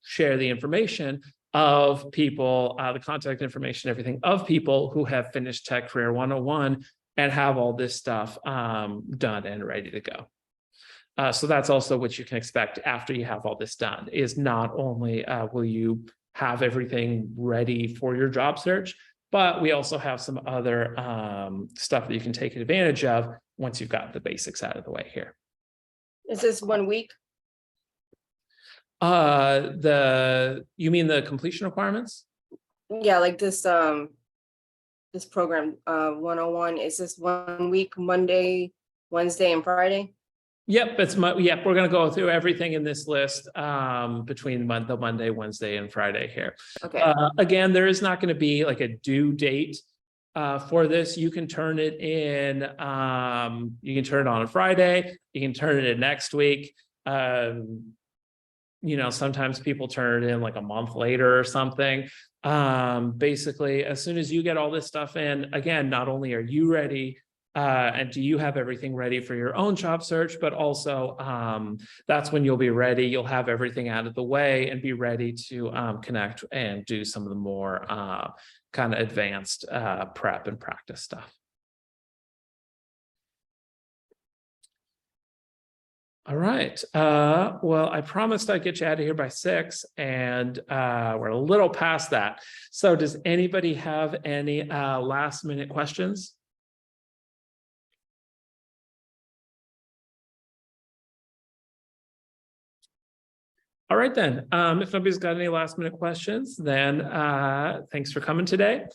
share the information of people, the contact information, everything of people who have finished Tech Career 101 and have all this stuff done and ready to go. So that's also what you can expect after you have all this done, is not only will you have everything ready for your job search, but we also have some other stuff that you can take advantage of once you've got the basics out of the way here. Is this 1 week? You mean the completion requirements? Yeah, like this this program 101, is this 1 week, Monday, Wednesday, and Friday? Yep, we're going to go through everything in this list between the Monday, Wednesday, and Friday here. Okay. Again, there is not going to be like a due date for this, you can turn it in, you can turn it on a Friday, you can turn it in next week. You know, sometimes people turn it in like a month later or something. Basically, as soon as you get all this stuff in, again, not only are you ready, and do you have everything ready for your own job search, but also that's when you'll be ready. You'll have everything out of the way and be ready to connect and do some of the more kind of advanced prep and practice stuff. All right. Well, I promised I'd get you out of here by 6, and we're a little past that. So does anybody have any last minute questions? All right, then. If nobody's got any last minute questions, then thanks for coming today.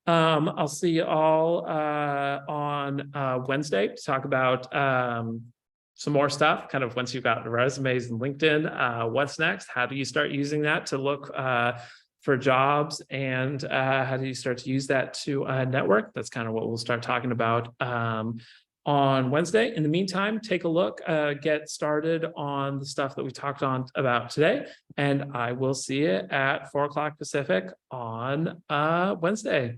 I'll see you all on Wednesday to talk about some more stuff, kind of once you've got the resumes and LinkedIn, what's next? How do you start using that to look for jobs, and how do you start to use that to network? That's kind of what we'll start talking about on Wednesday. In the meantime, take a look, get started on the stuff that we talked about today, and I will see you at 4 o'clock Pacific on Wednesday.